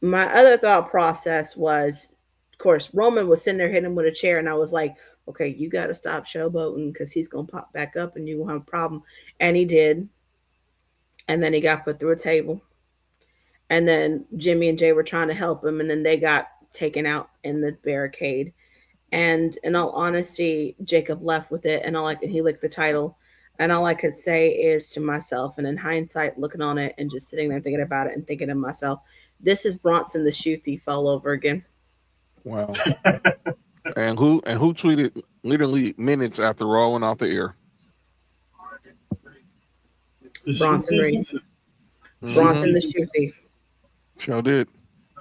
My other thought process was, of course, Roman was sitting there hitting him with a chair, and I was like, okay, you got to stop showboating because he's going to pop back up and you're going to have a problem. And he did. And then he got put through a table. And then Jimmy and Jay were trying to help him, and then they got taken out in the barricade. And in all honesty, Jacob left with it, and he licked the title. And all I could say is to myself, and in hindsight, looking on it and just sitting there thinking about it and thinking to myself, this is Bronson the shoe thief all over again. Wow. and who tweeted literally minutes after Raw went off the air? Bronson Reed. Bronson the shoe thief. Sure did.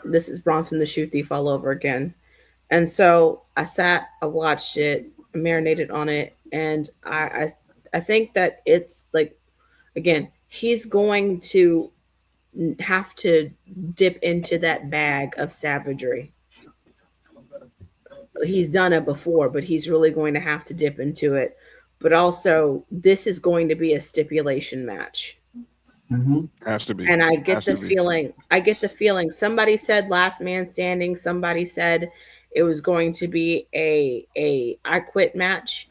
This is Bronson the shoe thief all over again. And so I watched it, marinated on it, and I think that it's like, again, he's going to have to dip into that bag of savagery. He's done it before, but he's really going to have to dip into it. But also, this is going to be a stipulation match. Mm-hmm. Has to be. And I get the feeling. Somebody said last man standing. Somebody said it was going to be a I quit match.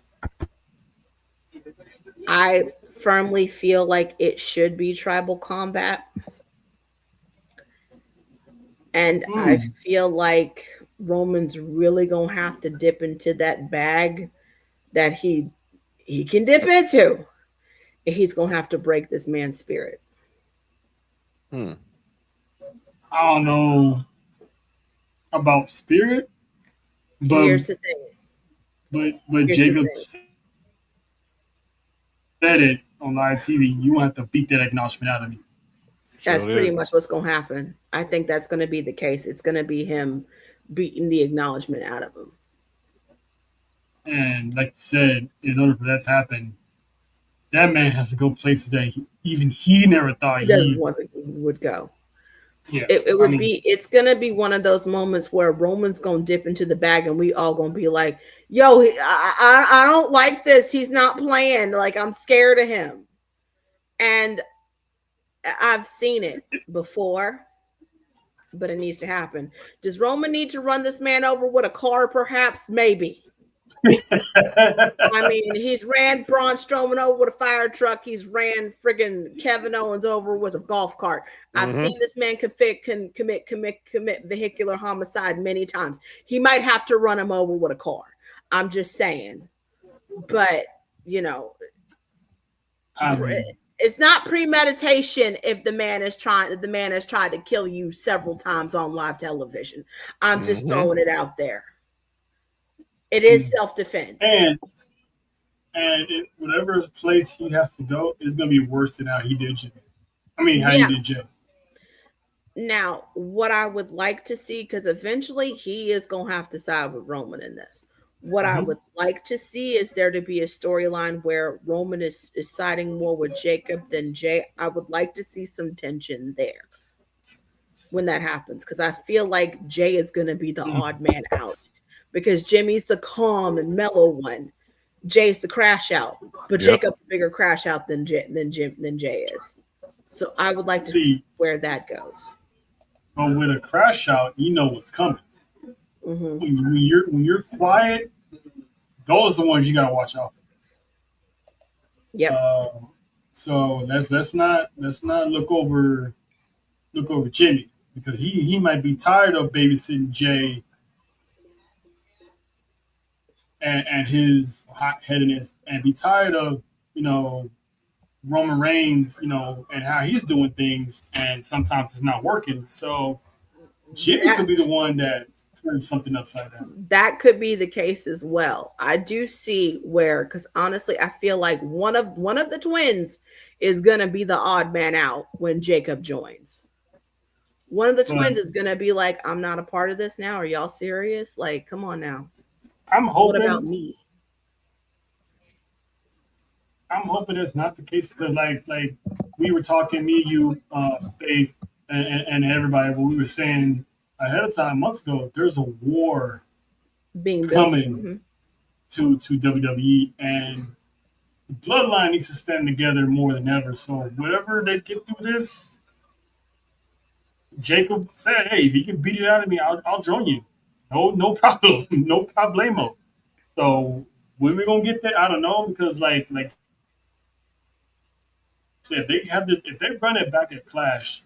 I firmly feel like it should be tribal combat. And I feel like Roman's really going to have to dip into that bag that he can dip into. And he's going to have to break this man's spirit. I don't know about spirit, but here's the thing. But Jacob said it on live TV. You want to beat that acknowledgement out of me. That's pretty much what's going to happen. I think that's going to be the case. It's going to be him beating the acknowledgement out of him. And like you said, in order for that to happen, that man has to go places that he never thought he would go. Yeah, it's going to be one of those moments where Roman's going to dip into the bag and we all going to be like, yo, I don't like this. He's not playing. Like, I'm scared of him. And I've seen it before, but it needs to happen. Does Roman need to run this man over with a car, perhaps? Maybe. I mean, he's ran Braun Strowman over with a fire truck. He's ran friggin' Kevin Owens over with a golf cart. I've seen this man commit vehicular homicide many times. He might have to run him over with a car. I'm just saying. But, you know, it's not premeditation if the man has tried to kill you several times on live television. I'm just throwing it out there. It is self-defense. And whatever place he has to go is going to be worse than how he did Jimmy. He did Jay. Now, what I would like to see, because eventually he is going to have to side with Roman in this. What I would like to see is there to be a storyline where Roman is siding more with Jacob than Jay. I would like to see some tension there when that happens, because I feel like Jay is going to be the odd man out because Jimmy's the calm and mellow one. Jay's the crash out, but Yep. Jacob's a bigger crash out than Jay is. So I would like to see where that goes. But with a crash out, you know what's coming. Mm-hmm. When you're quiet, those are the ones you gotta watch out for. Yep. So let's not look over Jimmy, because he might be tired of babysitting Jay and his hot headedness, and be tired of Roman Reigns, and how he's doing things, and sometimes it's not working. So Jimmy could be the one that turns something upside down. That could be the case as well. I do see where, because honestly, I feel like one of the twins is gonna be the odd man out when Jacob joins. One of the twins is gonna be like, "I'm not a part of this now. Are y'all serious? Like, come on now. I'm hoping. What about me?" I'm hoping that's not the case, because like we were talking, me, you, Faith, and everybody, when we were saying ahead of time months ago, there's a war Being coming to WWE, and the bloodline needs to stand together more than ever. So whatever they get through this, Jacob said, "Hey, if you can beat it out of me, I'll join you. No problem, no problemo." So when we gonna get that, I don't know, because like if they have this, if they run it back at Clash,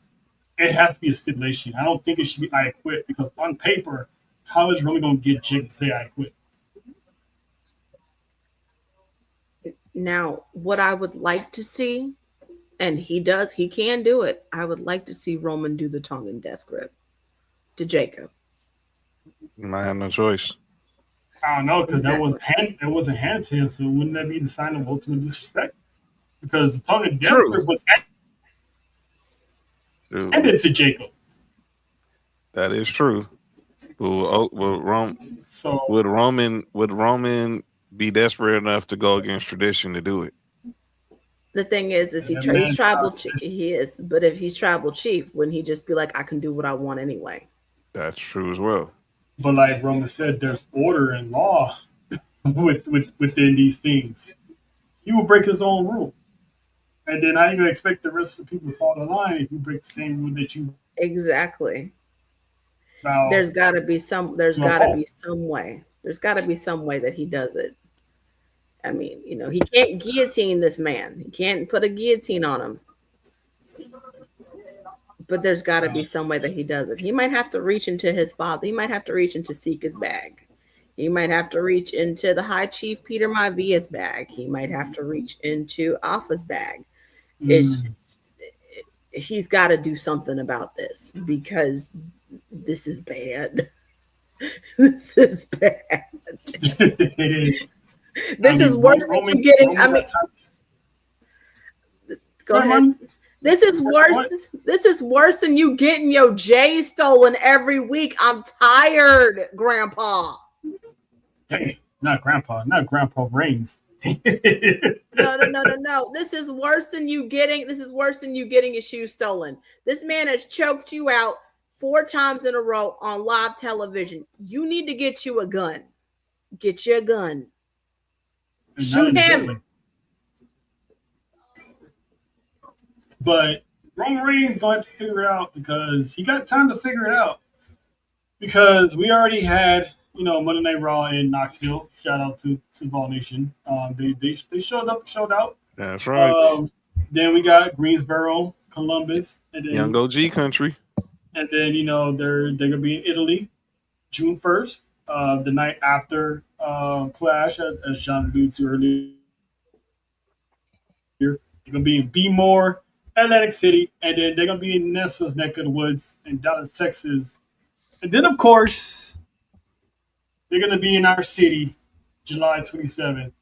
it has to be a stipulation. I don't think it should be "I quit," because on paper, how is Roman going to get Jake to say "I quit"? Now, what I would like to see, and he can do it. I would like to see Roman do the tongue and death grip to Jacob. You might have no choice. I don't know, because it wasn't handed to him. So wouldn't that be the sign of ultimate disrespect? Because the tongue and death grip was handed to Jacob. That is true. Would Roman be desperate enough to go against tradition to do it? The thing is he's tribal chief. He is, but if he's tribal chief, wouldn't he just be like, "I can do what I want anyway"? That's true as well. But like Roman said, there's order and law within these things. He will break his own rule, and then how you gonna expect the rest of the people to follow the line if you break the same rule that you exactly? There's got to be some. There's got to be some way. There's got to be some way that he does it. I mean, he can't guillotine this man. He can't put a guillotine on him. But there's got to be some way that he does it. He might have to reach into his father. He might have to reach into Sika's bag. He might have to reach into the High Chief Peter Maivia's bag. He might have to reach into Alpha's bag. It's just, he's got to do something about this, because this is bad. This is bad. It is. This is worse than you getting. Go ahead. This is worse. This is worse than you getting your J stolen every week. I'm tired, Grandpa. Dang, not Grandpa Reigns. No. This is worse than you getting. This is worse than you getting your shoes stolen. This man has choked you out 4 times in a row on live television. You need to get you a gun. Get you a gun. Shoot him. But Roman Reigns going to figure it out, because he got time to figure it out. Because we already had, Monday Night Raw in Knoxville. Shout out to Vol Nation. They showed up, showed out. That's right. Then we got Greensboro, Columbus, and then Young OG country. And then they're gonna be in Italy, June 1st, the night after Clash, as John alluded to earlier. They're gonna be in B-More, Atlantic City, and then they're gonna be in Nessa's neck of the woods in Dallas, Texas. And then, of course, they're gonna be in our city, July 27th,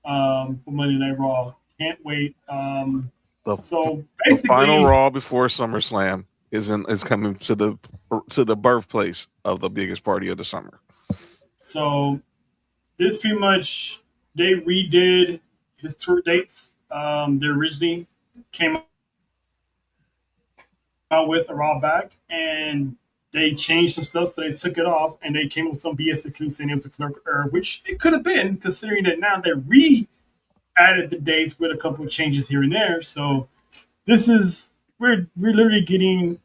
for Monday Night Raw. Can't wait. So basically, the final Raw before SummerSlam. is coming to the birthplace of the biggest party of the summer. So this pretty much they redid his tour dates. They originally came out with a while back, and they changed some stuff, so they took it off, and they came up with some BS excuse saying it was a clerk error, which it could have been, considering that now they added the dates with a couple of changes here and there. So this is we're literally getting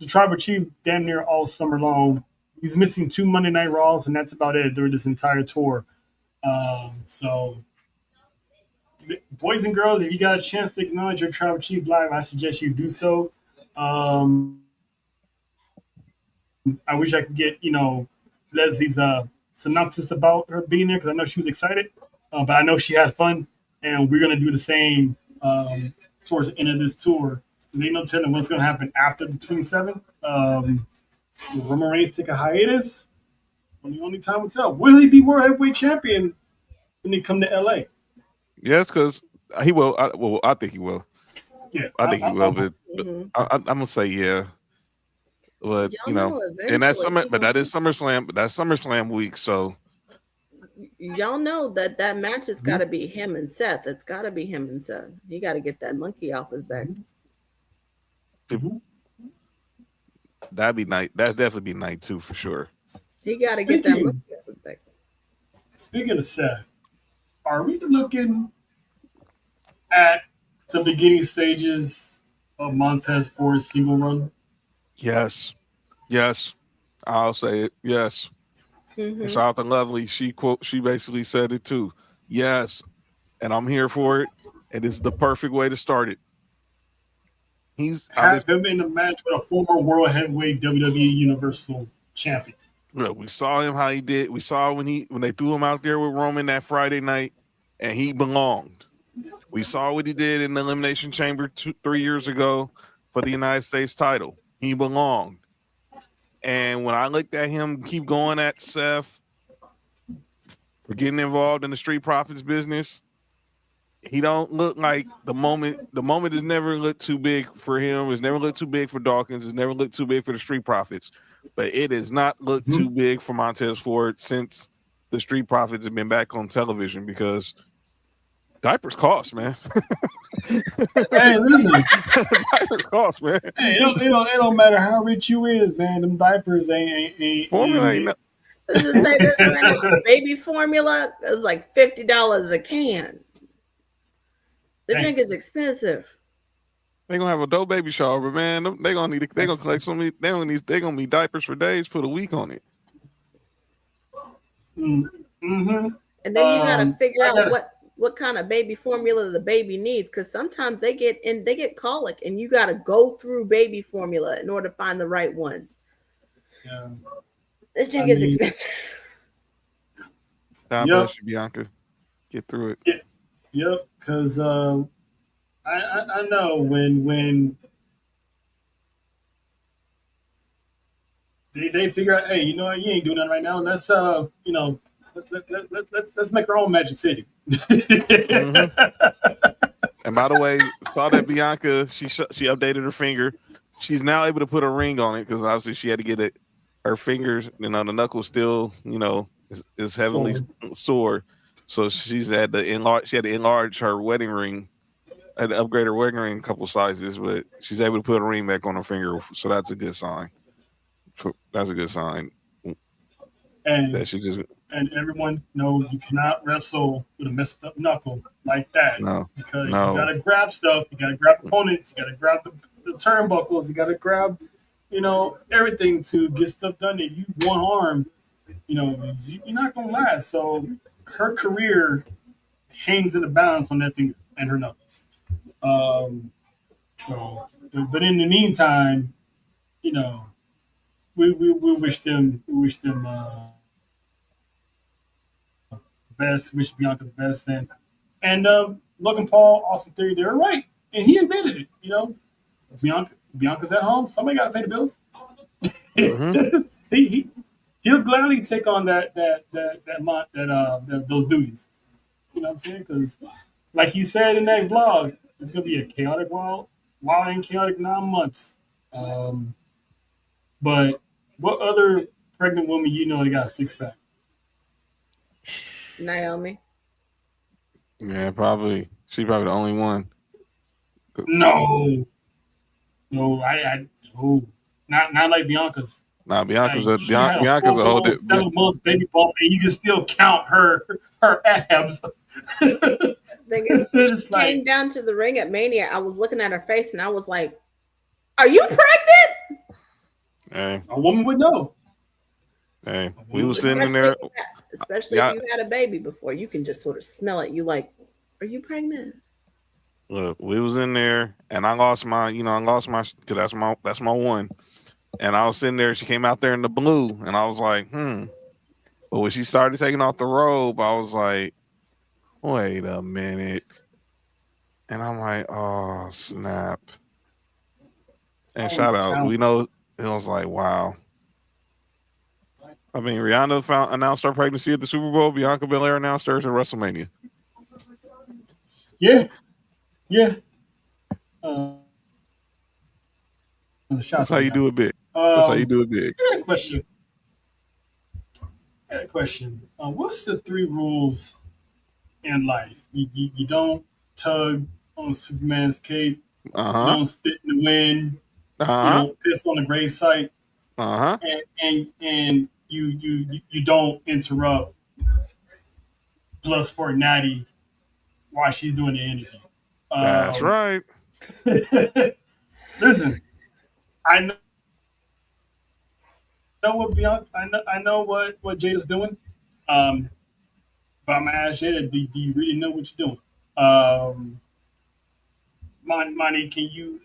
the Tribal Chief damn near all summer long. He's missing 2 Monday Night Raws, and that's about it during this entire tour. So, boys and girls, if you got a chance to acknowledge your Tribal Chief live, I suggest you do so. I wish I could get Leslie's synopsis about her being there because I know she was excited, but I know she had fun, and we're gonna do the same towards the end of this tour. There's no telling what's gonna happen after the 27th. Will Roman Reigns take a hiatus? Only time will tell. Will he be World Heavyweight Champion when they come to LA? Yes, because he will. I think he will. Yeah, I think he will, but I'm gonna say yeah. But and that's summer. But that is SummerSlam. But that's SummerSlam week. So y'all know that match has got to be him and Seth. It's got to be him and Seth. He got to get that monkey off his back. That'd be night. That'd definitely be night 2 for sure. He got to get that monkey off his back. Speaking of Seth, are we looking at the beginning stages of Montez Ford's single run? Yes, I'll say it. Yes. Shout out to Lovely. She basically said it too. Yes, and I'm here for it. And it's the perfect way to start it. Have him in a match with a former World Heavyweight WWE Universal Champion. Look, we saw him how he did. We saw when they threw him out there with Roman that Friday night, and he belonged. We saw what he did in the Elimination Chamber 3 years ago for the United States title. He belonged. And when I looked at him keep going at Seth for getting involved in the Street Profits business, he don't look like the moment has never looked too big for him. It's never looked too big for Dawkins. It's never looked too big for the Street Profits. But it has not looked too big for Montez Ford since the Street Profits have been back on television because diapers cost, man. Hey, listen. Diapers cost, man. Hey, it don't matter how rich you is, man. Them diapers ain't formula ain't no. Let's just say this right now. Baby formula is like $50 a can. The drink is expensive. They gonna have a dope baby shower, but man, they gonna collect so many. They gonna need diapers for days, put a week on it. Mm-hmm. And then you gotta figure out what kind of baby formula the baby needs, because sometimes they get colic, and you gotta go through baby formula in order to find the right ones. Yeah. This drink is expensive. God bless you, Bianca. Get through it. Yeah. Yep, because I know when they figure out, hey, you know what, you ain't doing that right now. Let's let's make our own Magic City. And by the way, saw that Bianca she updated her finger. She's now able to put a ring on it because obviously she had to get it. Her fingers, the knuckle still, is heavily sore. So she had to enlarge her wedding ring, had to upgrade her wedding ring a couple sizes, but she's able to put a ring back on her finger. So that's a good sign. That's a good sign. And that she just and everyone knows you cannot wrestle with a messed up knuckle like that. Because you gotta grab stuff, you gotta grab opponents, you gotta grab the turnbuckles, you gotta grab, everything to get stuff done. That you one arm, you're not gonna last. So her career hangs in the balance on that finger and her knuckles. But in the meantime, we wish them best. Wish Bianca the best. And Logan Paul, Austin Theory, they were right, and he admitted it. Bianca's at home. Somebody got to pay the bills. He'll gladly take on those duties. You know what I'm saying? Because, like he said in that vlog, it's gonna be a chaotic wild and chaotic 9 months Um, but what other pregnant woman you know that got a six pack? Naomi. Yeah, probably. She probably the only one. No, no, no, not like Bianca's. Nah, Like she had a Bianca's full a whole. blown 7 months baby bump, and you can still count her abs. Thing is, when It's she came like down to the ring at Mania, I was looking at her face and I was like, "Are you pregnant?" Hey, a woman would know. we was sitting in there. Especially Yeah, if you had a baby before, you can just sort of smell it. You like, "Are you pregnant?" look, we was in there, and I lost my, because that's my one. And I was sitting there. She came out there in the blue, and I was like, But when she started taking off the robe, I was like, wait a minute. And I'm like, oh snap! And Always shout out, count. we know it was like, wow. I mean, Rihanna announced her pregnancy at the Super Bowl. Bianca Belair announced hers at WrestleMania. Yeah, yeah. Uh, That's shots how like you that. do it big. That's how you do it big. I got a question. What's the 3 rules in life? You don't tug on Superman's cape. Uh You huh. don't spit in the wind. Uh You huh. don't piss on the gravesite, Uh huh. and you don't interrupt Bloodsport Natty while she's doing the interview. That's Um, right. listen, I know what Bianca, I know what Jada's doing. Um, but I'm gonna ask Jada, do you really know what you're doing? Um, Monty, can you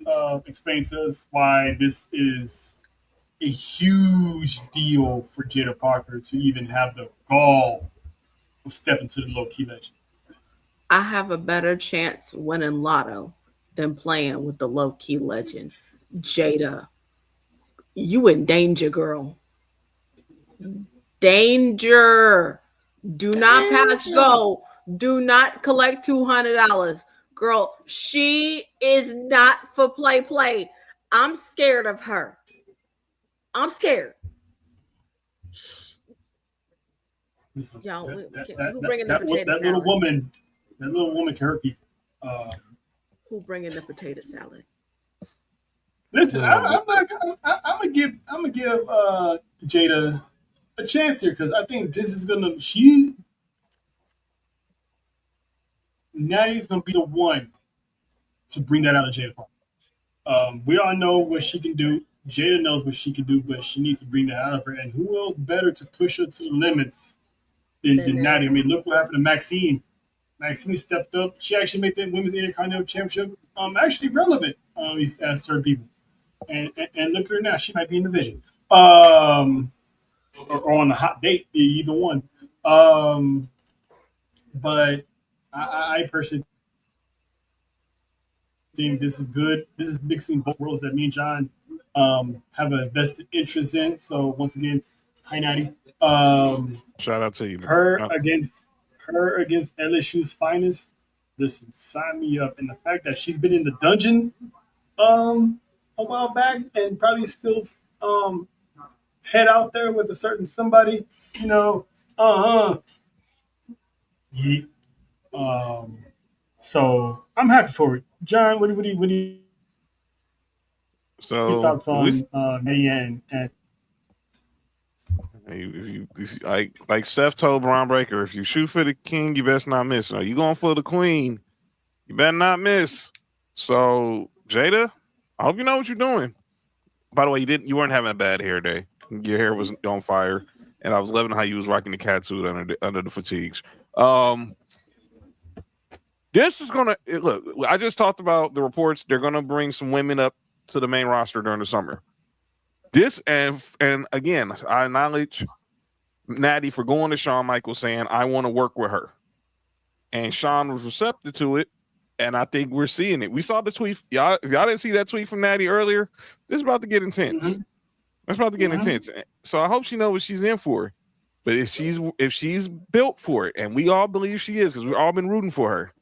explain to us why this is a huge deal for Jada Parker to even have the gall of stepping to the low key legend? I have a better chance winning lotto than playing with the low key legend. Jada, you in danger, girl. Danger. Do not pass go. Do not collect $200. Girl, she is not for play. I'm scared of her. I'm scared. Y'all, who bringing the potato salad? That little woman can hurt people. Who bringing the potato salad? Listen, I'm gonna give Jada a chance here because I think this is gonna Natty's gonna be the one to bring that out of Jada Parker. We all know what she can do. Jada knows what she can do, but she needs to bring that out of her. And who else better to push her to the limits than Natty? I mean, look what happened to Maxine. Maxine stepped up. She actually made the Women's Intercontinental Championship actually relevant as certain people. And look at her now. She might be in the vision. Or on a hot date, either one. But I personally think this is good. This is mixing both worlds that me and John have a vested interest in. So once again, hi Natty. Shout out to you. Her against LSU's finest. Listen, sign me up. And the fact that she's been in the dungeon a while back and probably still head out there with a certain somebody, Yeah. So I'm happy for it. John, what do you your So thoughts on Mayan and like Seth told Braun Breaker, if you shoot for the king, you best not miss. No, you going for the queen, you better not miss. So Jada, I hope you know what you're doing. By the way, you weren't having a bad hair day. Your hair was on fire, and I was loving how you was rocking the cat suit under the fatigues. This is gonna look. I just talked about the reports. They're gonna bring some women up to the main roster during the summer. This and again, I acknowledge Natty for going to Shawn Michaels saying I want to work with her, and Shawn was receptive to it, and I think we're seeing it. We saw the tweet. Y'all, if y'all didn't see that tweet from Natty earlier, this is about to get intense. Mhm. It's about to get intense. So I hope she knows what she's in for. But if she's built for it, and we all believe she is, because we've all been rooting for her,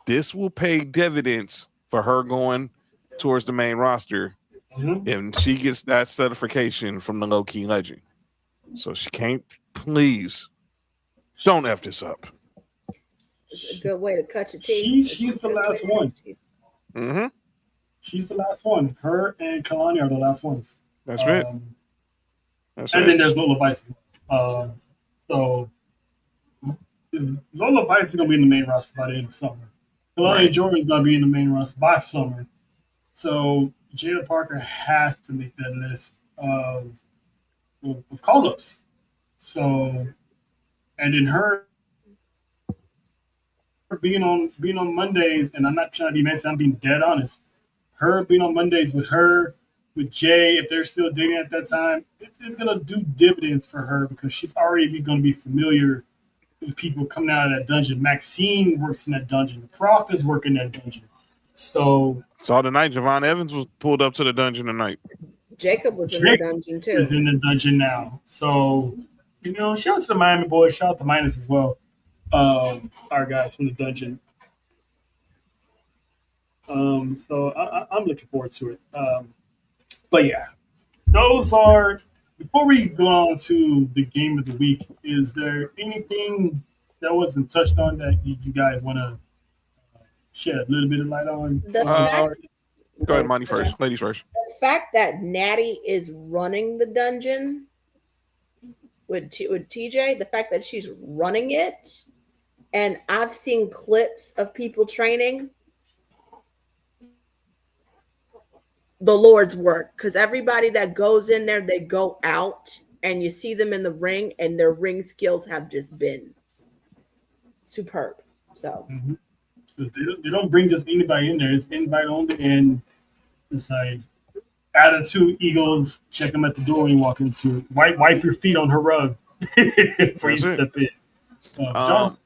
this will pay dividends for her going towards the main roster and she gets that certification from the low key legend. So she can't. Please don't f this up. It's a good way to cut your teeth. She's the last one. Mm-hmm. She's the last one. Her and Kalani are the last ones. That's it. That's and it. then there's Lola Vice as well. So Lola Vice is gonna be in the main roster by the end of summer. Kalani Jordan is gonna be in the main roster by summer. So Jada Parker has to make that list of call-ups. So, and then her being on Mondays, and I'm not trying to be messy, I'm being dead honest. Her being on Mondays with Jay, if they're still dating at that time, it's gonna do dividends for her because she's already gonna be familiar with people coming out of that dungeon. Maxine works in that dungeon. The Prof is working that dungeon. So saw tonight Javon Evans was pulled up to the dungeon tonight. Jacob was in the dungeon too. Is in the dungeon now. So, shout out to the Miami boys. Shout out to Minus as well. Our guys from the dungeon. So I'm looking forward to it. But yeah, those are. Before we go on to the game of the week, is there anything that wasn't touched on that you guys want to shed a little bit of light on? Go ahead, Monty first. Ladies first. The fact that Natty is running the dungeon with TJ, the fact that she's running it, and I've seen clips of people training, the Lord's work, because everybody that goes in there, they go out and you see them in the ring and their ring skills have just been superb. So they don't bring just anybody in there. It's invite only, and it's like attitude Eagles, check them at the door when you walk into it. Wipe your feet on her rug before you step in. John?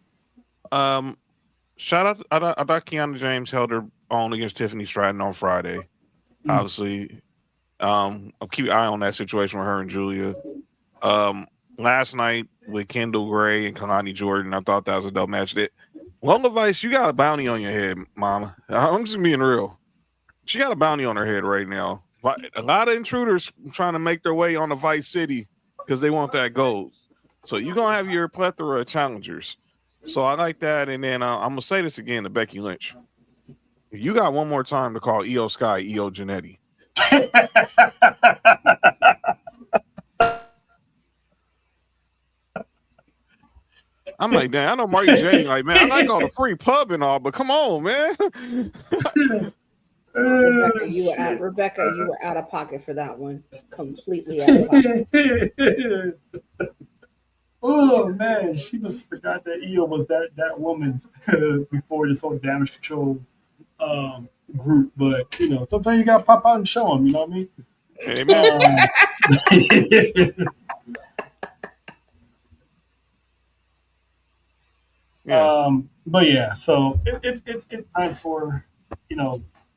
Shout out, I thought Kiana James held her own against Tiffany Stratton on Friday. Obviously, I'll keep an eye on that situation with her and Julia. Last night with Kendall Gray and Kalani Jordan, I thought that was a dope match. Lola Vice, you got a bounty on your head, mama. I'm just being real. She got a bounty on her head right now. A lot of intruders trying to make their way on the Vice City because they want that gold. So you're going to have your plethora of challengers. So I like that. And then I'm going to say this again to Becky Lynch. You got one more time to call EO Sky EO Janetti. I'm like, damn, I know Marty J. Like, man, I like all the free pub and all, but come on, man. Rebecca, you were out of pocket for that one. Completely out of pocket. Oh man, she must forgot that EO was that woman before this whole damage control group. But sometimes you gotta pop out and show them. You know what I mean? Amen. But yeah, so it's time for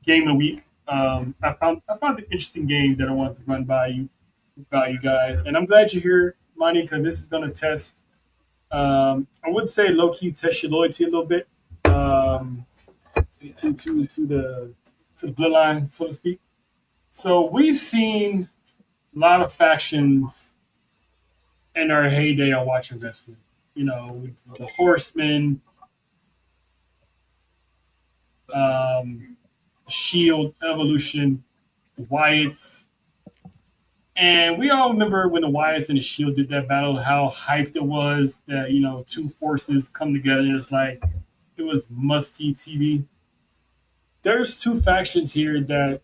game of the week. I found an interesting game that I wanted to run by you guys, and I'm glad you're here, Monty, because this is going to test. I would say low key test your loyalty a little bit to the bloodline, so to speak. So we've seen a lot of factions in our heyday of watching wrestling. With the Horsemen, Shield, Evolution, the Wyatts. And we all remember when the Wyatts and the Shield did that battle, how hyped it was that, two forces come together. And it's like, it was must-see TV. There's two factions here that,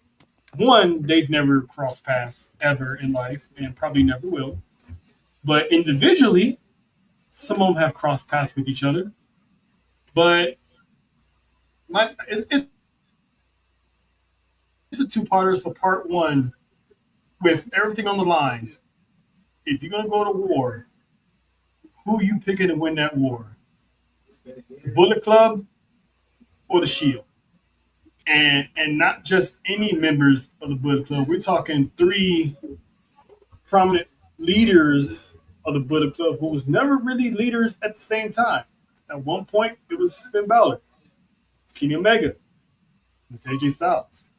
one, they've never crossed paths ever in life and probably never will. But individually, some of them have crossed paths with each other. But it's a two-parter. So part one, with everything on the line, if you're going to go to war, who are you picking to win that war? The Bullet Club or the Shield? And not just any members of the Bullet Club. We're talking 3 prominent leaders of the Bullet Club who was never really leaders at the same time. At one point, it was Finn Balor. It's Kenny Omega. It's AJ Styles.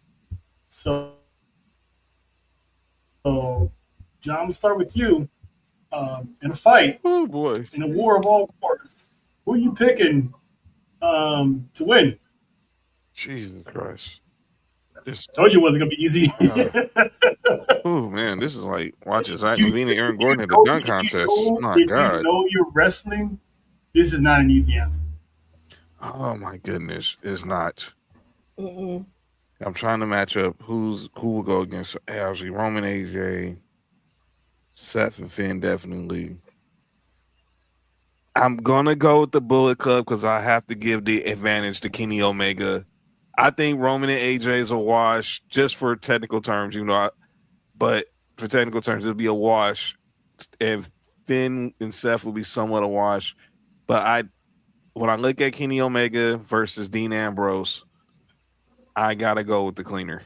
So John, I'm gonna start with you. In a fight, Oh boy, in a war of all wars, who are you picking to win? Jesus Christ! Just Told you it wasn't gonna be easy. oh man, this is like watching Zach Levine and Aaron Gordon at the dunk If you contest. know, My if you God! know you're wrestling, this is not an easy answer. Oh my goodness, it's not. Mm-mm. I'm trying to match up who will go against actually Roman, AJ, Seth, and Finn definitely. I'm gonna go with the Bullet Club because I have to give the advantage to Kenny Omega. I think Roman and AJ is a wash just for technical terms, but for technical terms, it'll be a wash. And Finn and Seth will be somewhat a wash. But when I look at Kenny Omega versus Dean Ambrose, I gotta go with the cleaner.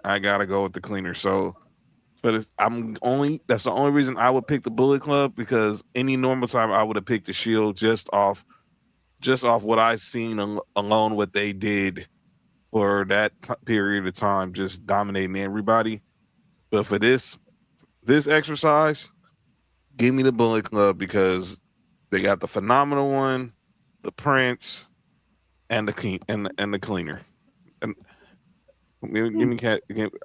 I gotta go with the cleaner. So but that's the only reason I would pick the Bullet Club because any normal time I would have picked the Shield just off what I've seen alone what they did for that period of time, just dominating everybody. But for this exercise, give me the Bullet Club because they got the phenomenal one, the Prince, and the clean and the cleaner. And give me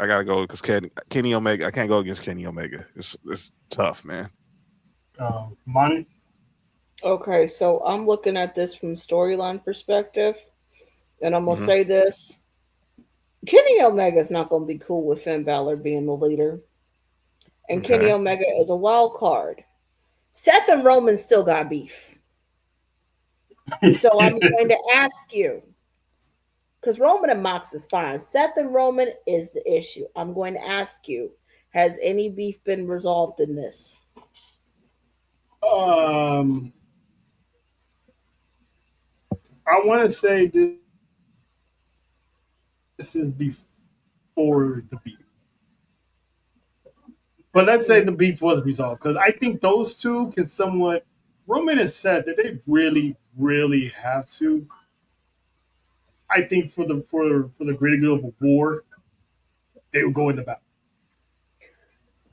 I gotta go because Kenny Omega. I can't go against Kenny Omega. It's tough, man. Monty, Okay, so I'm looking at this from storyline perspective, and I'm gonna Hmm. say this: Kenny Omega is not gonna be cool with Finn Balor being the leader, and Kenny Okay. Omega is a wild card. Seth and Roman still got beef, so I'm going to ask you because Roman and Mox is fine. Seth and Roman is the issue. I'm going to ask you: has any beef been resolved in this? um, I want to say this is before the beef, but let's say the beef was resolved because I think those two can somewhat. Roman has said that they really, really have to. I think for the greater good of a war, they would go into battle,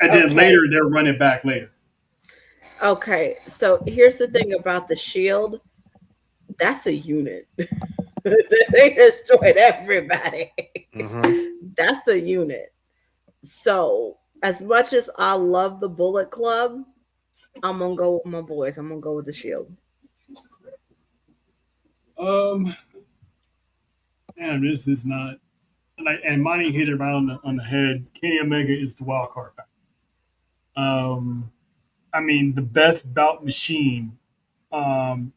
and then Okay, later they'll run it back later. okay. So here's the thing about the Shield. That's a unit. They destroyed everybody. Hmm. That's a unit. So, as much as I love the Bullet Club, I'm gonna go with my boys. I'm gonna go with the Shield. Um, damn, this is not. And Monty hit it right on the head. Kenny Omega is the wild card. Um, I mean, the best bout machine, um,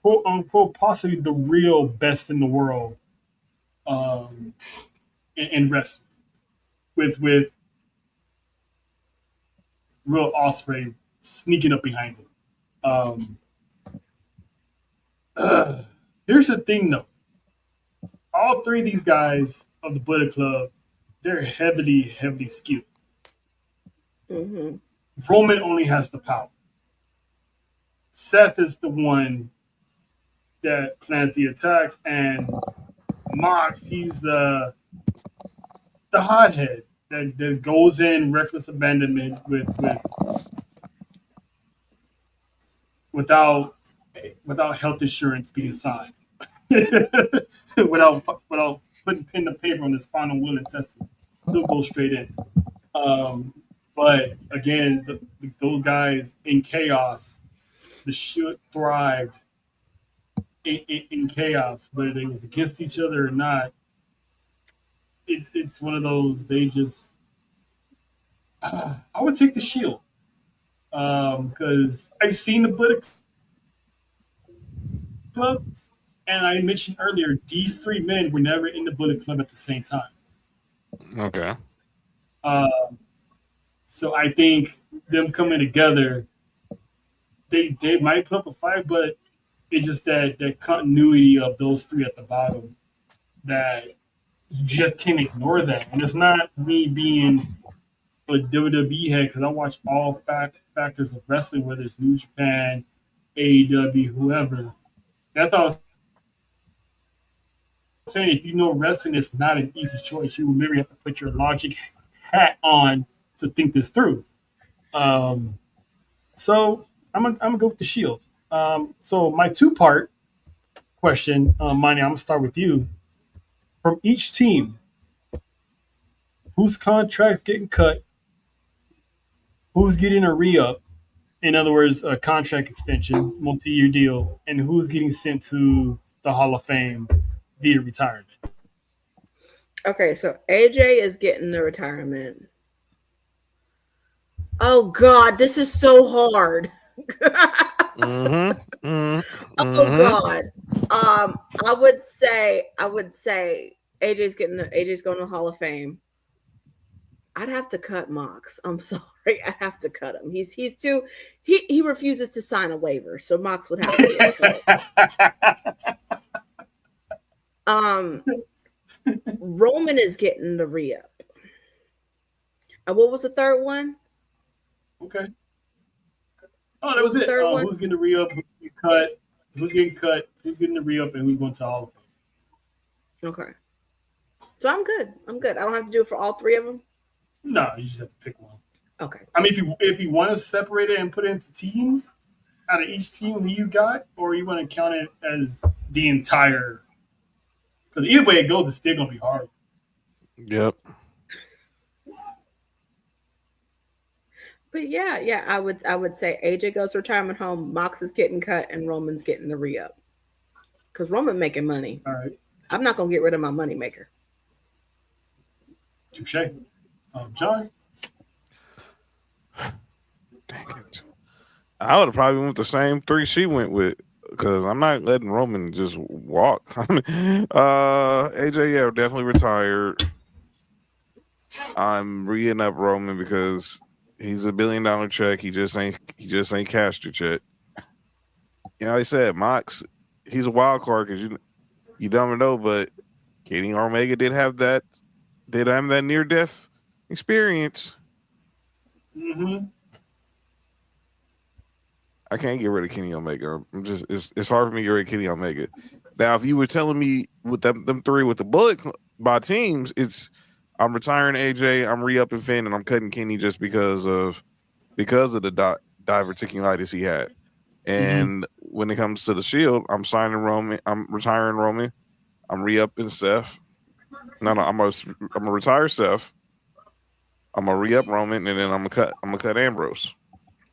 quote unquote, possibly the real best in the world, um, in wrestling with real Osprey sneaking up behind him. Um, uh, here's the thing, though. All three of these guys of the Bullet Club, they're heavily, heavily skilled. Hmm. Roman only has the power. Seth is the one that plans the attacks, and Mox, he's the hothead that goes in reckless abandonment without without health insurance being signed, without putting pen to paper on his final will and testament. He'll go straight in. Um, but again, those guys in chaos, the shit thrived in chaos, whether they was against each other or not. It's one of those they just. I would take the Shield because I've seen the Bullet Club, and I mentioned earlier these three men were never in the Bullet Club at the same time. Okay. Uh, so I think them coming together, they might put up a fight, but it's just that continuity of those three at the bottom that you just can't ignore that. And it's not me being a WWE head because I watch all factors of wrestling, whether it's New Japan, AEW, whoever. That's all I was saying. If you know wrestling, it's not an easy choice. You literally have to put your logic hat on to think this through. So I'm gonna go with the Shield. So my two-part question, Mani, I'm gonna start with you. From each team, whose contract's getting cut, who's getting a re-up, in other words, a contract extension, multi-year deal, and who's getting sent to the Hall of Fame via retirement? Okay, so AJ is getting the retirement. Oh God, this is so hard. Mm-hmm. Mm-hmm. Oh Mm-hmm. God. I would say AJ's going to the Hall of Fame. I'd have to cut Mox. I'm sorry. I have to cut him. He's too he refuses to sign a waiver, so Mox would have to get cut. Roman is getting the re-up. And what was the third one? Okay. Oh, that was the it. third one? Who's getting the re-up? Who's getting cut? Who's getting the re-up? And who's going to the Hall of Fame? Okay. So I'm good. I don't have to do it for all three of them. No, you just have to pick one. Okay. I mean, if you want to separate it and put it into teams, out of each team who you got, or you want to count it as the entire. Because either way it goes, it's still gonna be hard. Yep. But yeah, I would say AJ goes to retirement home, Mox is getting cut, and Roman's getting the re-up. Because Roman making money. All right. I'm not gonna get rid of my money maker. Touche. John? Dang it. I would have probably went with the same three she went with, because I'm not letting Roman just walk. I mean, AJ, yeah, definitely retired. I'm re-ing up Roman because he's a $1 billion check. He just ain't cashed it yet. You know, like I said, Mox, he's a wild card because you don't know, but Kenny Omega did have that near death experience. Mm-hmm. I can't get rid of Kenny Omega. It's hard for me to get rid of Kenny Omega. Now, if you were telling me with them three with the bullet by teams, I'm retiring AJ, I'm re-upping Finn, and I'm cutting Kenny just because of the diverticulitis he had. And when it comes to the Shield, I'm signing Roman, I'm retiring Roman, I'm re-upping Seth. No, I'm gonna retire Seth. I'm gonna re-up Roman, and then I'm gonna cut Ambrose.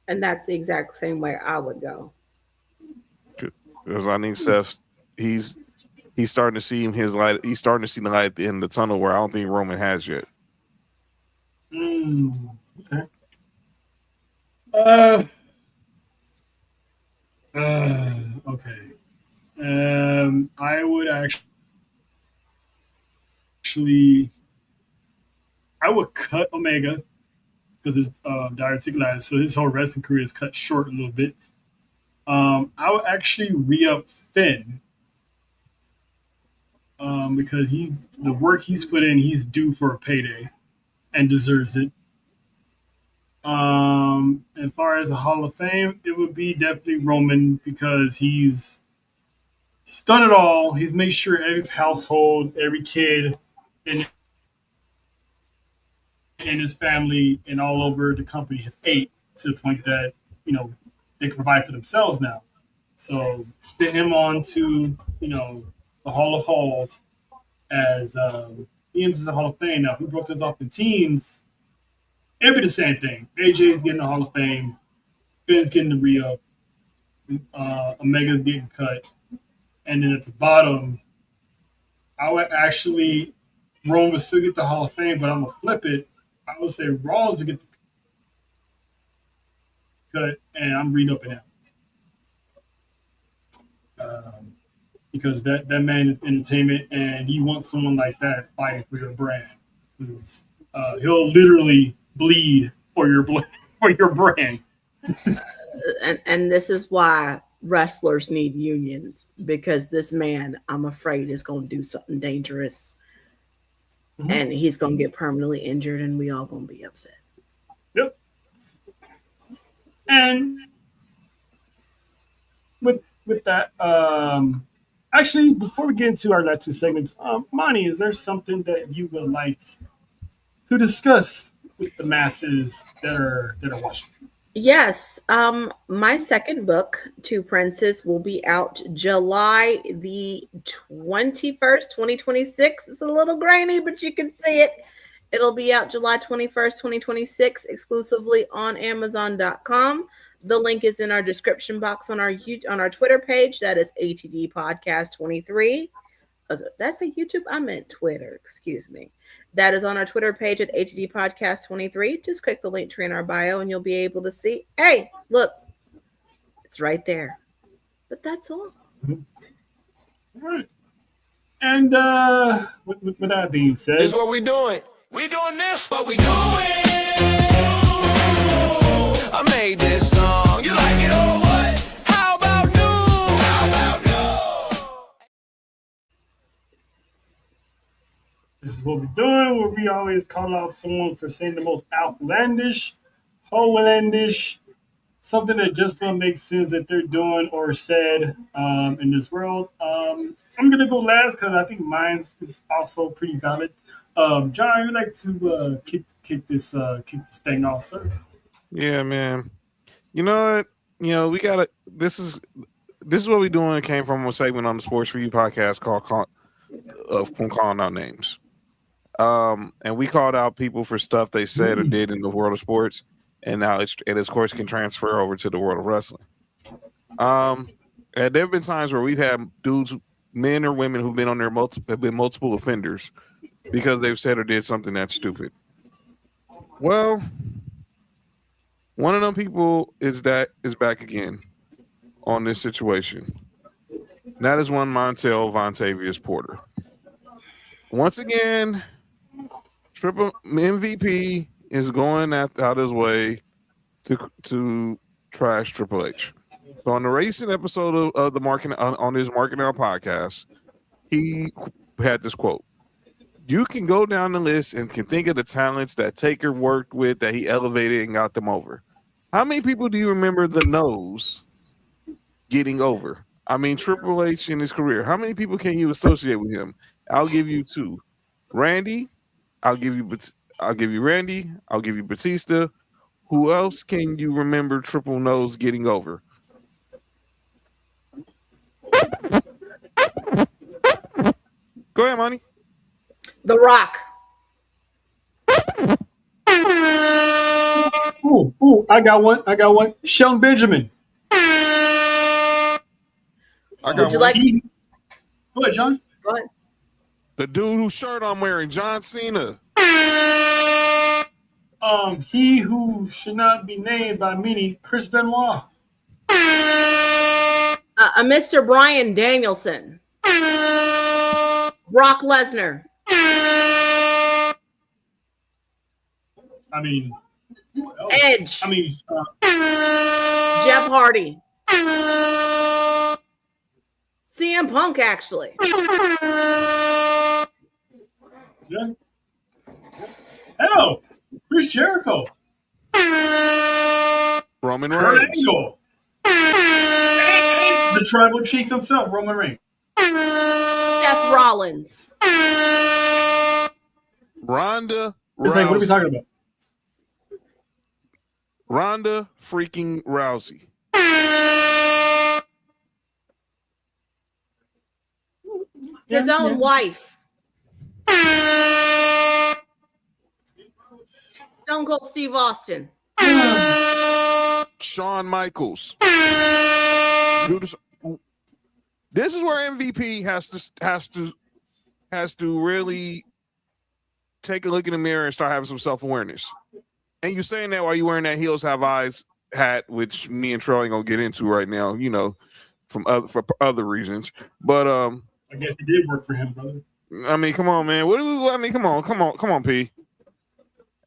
And that's the exact same way I would go. Because I think Seth, he's starting to see his light. He's starting to see the light at the end of the tunnel where I don't think Roman has yet. Okay. Okay. I would I would cut Omega because his diverticulitis, so his whole wrestling career is cut short a little bit. I would actually re-up Finn because the work he's put in, he's due for a payday and deserves it. As far as a Hall of Fame, it would be definitely Roman because he's done it all. He's made sure every household, every kid in his family and all over the company has ate to the point that, they can provide for themselves now. So send him on to, the Hall of Halls as he enters the Hall of Fame. Now, if we broke this off in teams, it'd be the same thing. AJ's getting the Hall of Fame, Finn's getting the re-up, Omega's getting cut. And then at the bottom, I would actually, Rome would still get the Hall of Fame, but I'm going to flip it. I would say Rawls would get the cut, and I'm re-upping him. Because that man is entertainment, and you want someone like that fighting for your brand. He'll literally bleed for your brand. And this is why wrestlers need unions, because this man, I'm afraid, is going to do something dangerous, and he's going to get permanently injured, and we all going to be upset. Yep. And with that, actually, before we get into our last two segments, Monty, is there something that you would like to discuss with the masses that are watching? Yes. My second book, Two Princes, will be out July the 21st, 2026. It's a little grainy, but you can see it. It'll be out July 21st, 2026, exclusively on Amazon.com. The link is in our description box on our Twitter page. That is ATD Podcast 23. That's a YouTube. I meant Twitter. Excuse me. That is on our Twitter page at ATD Podcast 23. Just click the link tree in our bio and you'll be able to see. Hey, look, it's right there. But that's all. All right. And with that being said, This is what we doing. We doing this. What we doing? I made this song. You like it or what? How about no? How about no? this is what we're doing, where we always call out someone for saying the most outlandish, outlandish, something that just don't make sense that they're doing or said in this world. I'm gonna go last because I think mine is also pretty valid. John, you'd like to kick this thing off, sir? Yeah, man. You know what? You know, we gotta. This is what we doing. It came from a segment on the Sports For You podcast called from calling out names. And we called out people for stuff they said or did in the world of sports, and now it's of course can transfer over to the world of wrestling. And there have been times where we've had dudes, men or women, who've been on there have been multiple offenders because they've said or did something that's stupid. Well, one of them people is back again on this situation. And that is one Montel Vontavious Porter. Once again, Triple MVP is going out his way to trash Triple H. So on the recent episode of the marketing on his Marketing Hour podcast, he had this quote: "You can go down the list and can think of the talents that Taker worked with that he elevated and got them over. How many people do you remember the nose getting over? I mean, Triple H in his career. How many people can you associate with him? I'll give you two. Randy, I'll give you Randy. I'll give you Batista. Who else can you remember Triple Nose getting over?" Go ahead, Money. The Rock. Ooh, I got one. Shelton Benjamin. I got Would you one. like? Go ahead, John. Go ahead. The dude whose shirt I'm wearing, John Cena. He who should not be named by many, Chris Benoit. Mr. Bryan Danielson. Brock Lesnar. I mean, who else? Edge. I mean, Jeff Hardy. CM Punk, actually. yeah. Hell, Chris Jericho. Roman Kurt Reigns. Angle. And the tribal chief himself, Roman Reigns. Seth Rollins. Ronda It's like, what are we Rousey. talking about? Ronda freaking Rousey. His own wife. Stone Cold Steve Austin. Shawn Michaels. This is where MVP has to really take a look in the mirror and start having some self-awareness. And you're saying that while you're wearing that Heels Have Eyes hat, which me and Troy ain't gonna get into right now, you know, for other reasons. But I guess it did work for him, brother. I mean, come on, man. Come on, P.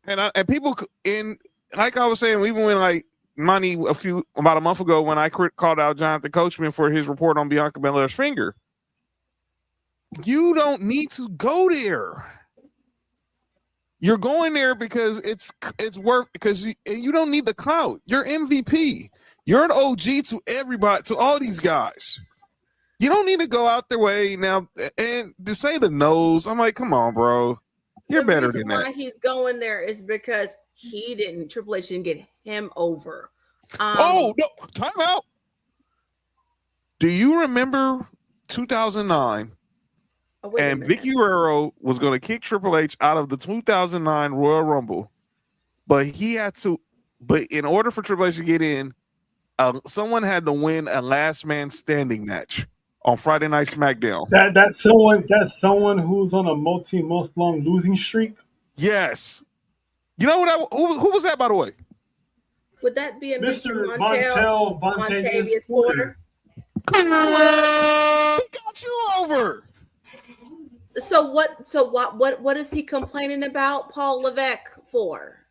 And people in, like I was saying, even when like Money about a month ago when I called out Jonathan Coachman for his report on Bianca Belair's finger, you don't need to go there. You're going there because it's worth, because you don't need the clout. You're MVP. You're an OG to everybody, to all these guys. You don't need to go out their way now and to say the nose. I'm like, come on, bro. You're better than why that. he's going there is because Triple H didn't get him over. Oh no! Time out. Do you remember 2009? wait a And minute. Vicky Guerrero was going to kick Triple H out of the 2009 Royal Rumble, but he had to. But in order for Triple H to get in, someone had to win a last man standing match on Friday Night SmackDown. That's someone who's on a month long losing streak. Yes. You know what? Who was that, by the way? Would that be a Mr. Montel Vontavious Porter? He got you over. So what is he complaining about Paul Levesque for?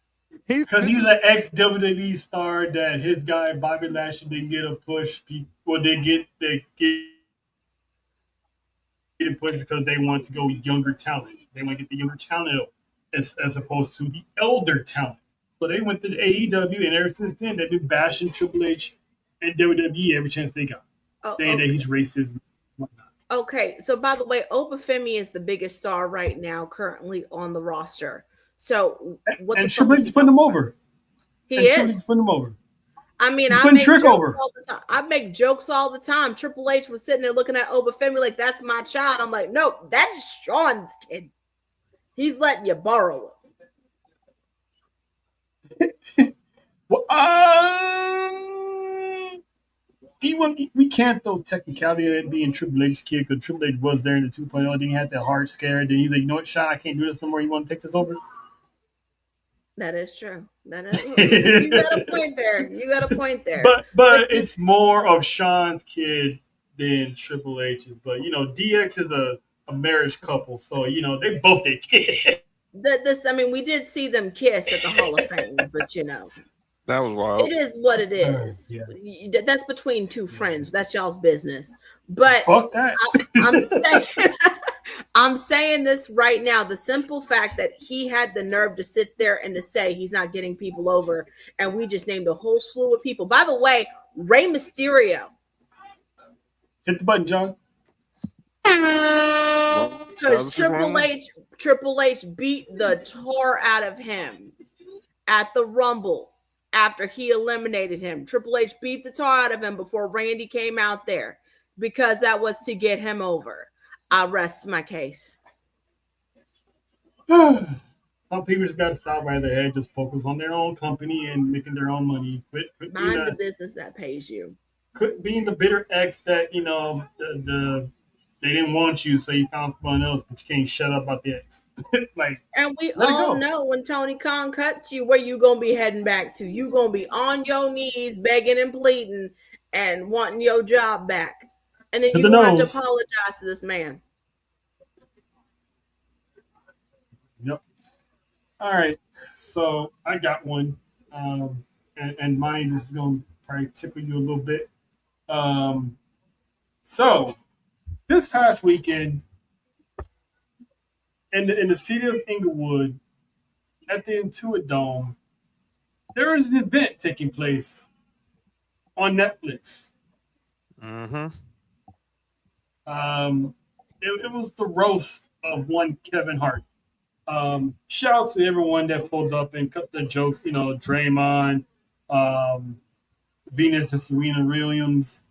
Because he's an ex WWE star that his guy Bobby Lashley didn't get a push. Well, they get a push because they want to go younger talent. They want to get the younger talent up as opposed to the elder talent. So they went to the AEW, and ever since then they've been bashing Triple H and WWE every chance they got, saying that he's racist and whatnot. Okay, so by the way, Obafemi is the biggest star right now, currently on the roster. So what? And Triple H is putting him over. He is putting him over. I mean, I make jokes all the time. I make jokes all the time. Triple H was sitting there looking at Obafemi like, "That's my child." I'm like, "No, that's Sean's kid. He's letting you borrow it." Well, we can't though technicality of it being Triple H's kid because Triple H was there in the 2.0. Then he had that heart scare. Then he's like, "You know what, Sean? I can't do this no more. You want to take this over?" That is true. That is. You got a point there. But it's more of Sean's kid than Triple H's. But DX is a marriage couple, so they both their kid. We did see them kiss at the Hall of Fame, but that was wild. It is what it is. Yeah. That's between two friends. That's y'all's business. But fuck that. I'm saying this right now. The simple fact that he had the nerve to sit there and to say he's not getting people over, and we just named a whole slew of people. By the way, Rey Mysterio. Hit the button, John. Because Triple H beat the tar out of him at the Rumble after he eliminated him. Triple H beat the tar out of him before Randy came out there because that was to get him over. I rest my case. Some people just got to stop by their head, just focus on their own company and making their own money. Quit Mind the business that pays you. Quit being the bitter ex that they didn't want you, so you found someone else, but you can't shut up about the ex. And we all know when Tony Khan cuts you, where you gonna be heading back to? You gonna be on your knees, begging and pleading, and wanting your job back. And then you want to apologize to this man. Yep. All right. So I got one. And mine is going to probably tickle you a little bit. So this past weekend in the city of Inglewood at the Intuit Dome, there is an event taking place on Netflix. Mm-hmm. It was the roast of one Kevin Hart. Shout out to everyone that pulled up and cut their jokes. Draymond, Venus and Serena Williams,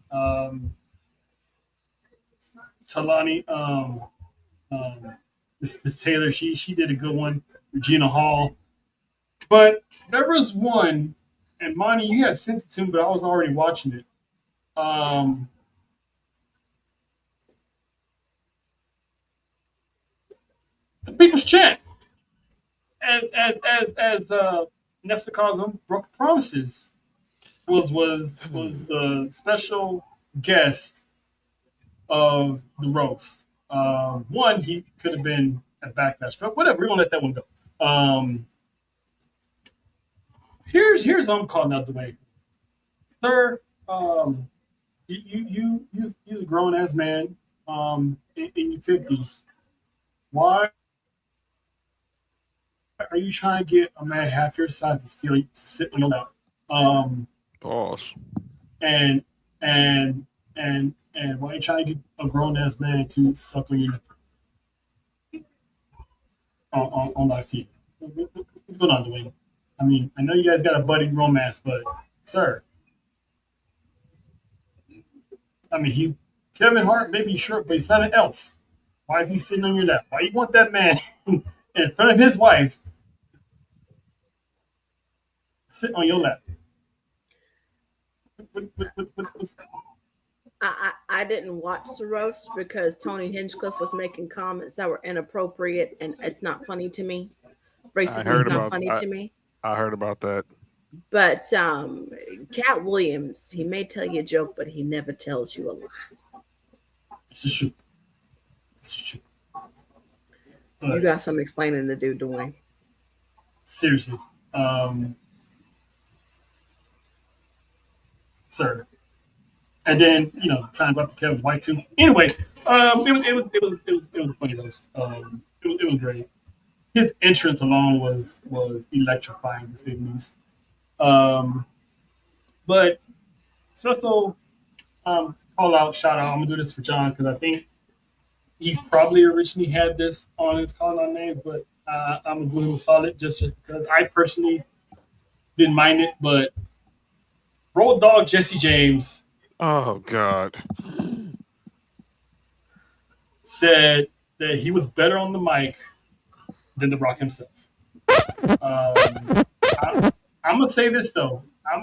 Talani, Miss Taylor. She did a good one. Regina Hall. But there was one, and Monty, you had sent it to me, but I was already watching it. The People's Champ, as Nessa calls him, Broken Promises, was the special guest of the roast. One, he could have been at Backlash, but whatever, we're gonna let that one go. Here's what I'm calling out the way, sir. You're a grown ass man, in your 50s. Why are you trying to get a man half your size to sit on your lap? Pause. And why are you trying to get a grown ass man to suck on your nipple on live TV? What's going on, Dwayne? I mean, I know you guys got a budding romance, but sir, I mean, he Kevin Hart may be short, but he's not an elf. Why is he sitting on your lap? Why you want that man in front of his wife sitting on your lap? What's I didn't watch the roast because Tony Hinchcliffe was making comments that were inappropriate, and it's not funny to me. Racism is not funny to me. I heard about that. But Cat Williams, he may tell you a joke, but he never tells you a lie. This is true. This is true. You But got some explaining to do, Dwayne. seriously, sir. And then trying to go after Kevin's wife too. Anyway, it was a funny roast. It was great. His entrance alone was electrifying to say the least. But special call out, shout out. I'm gonna do this for John because I think he probably originally had this on his calling on names, but I'm gonna do him a solid just because I personally didn't mind it. But Road Dog Jesse James Oh God. said that he was better on the mic than The Rock himself. I'm gonna say this though. I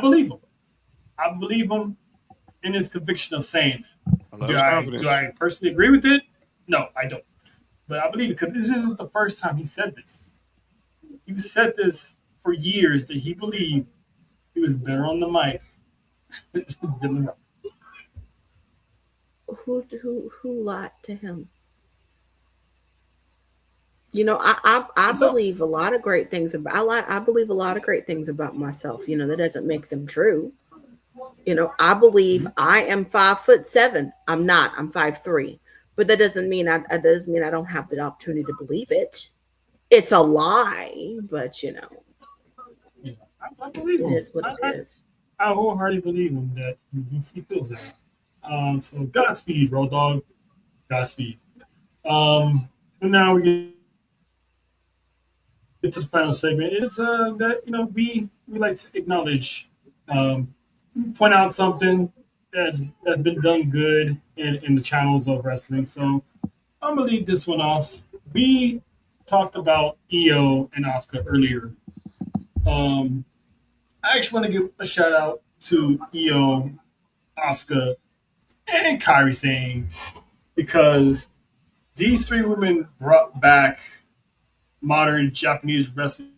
believe him. I believe him in his conviction of saying that. I love his confidence. Do I personally agree with it? No, I don't. But I believe it because this isn't the first time he said this. He said this for years that he believed he was better on the mic than The Rock. Who lied to him? I believe a lot of great things about I believe a lot of great things about myself. That doesn't make them true. I believe I am 5'7". I'm not. I'm 5'3". But that doesn't mean I don't have the opportunity to believe it. It's a lie, but Yeah, I believe it him. is what it is. I wholeheartedly believe him that he feels that. So Godspeed, Road Dog. Godspeed. And now we get to the final segment. It's that we like to acknowledge, point out something that's been done good in the channels of wrestling. So I'm gonna lead this one off. We talked about Io and Asuka earlier. I actually want to give a shout out to Io, Asuka, and Kairi Sane because these three women brought back modern Japanese wrestling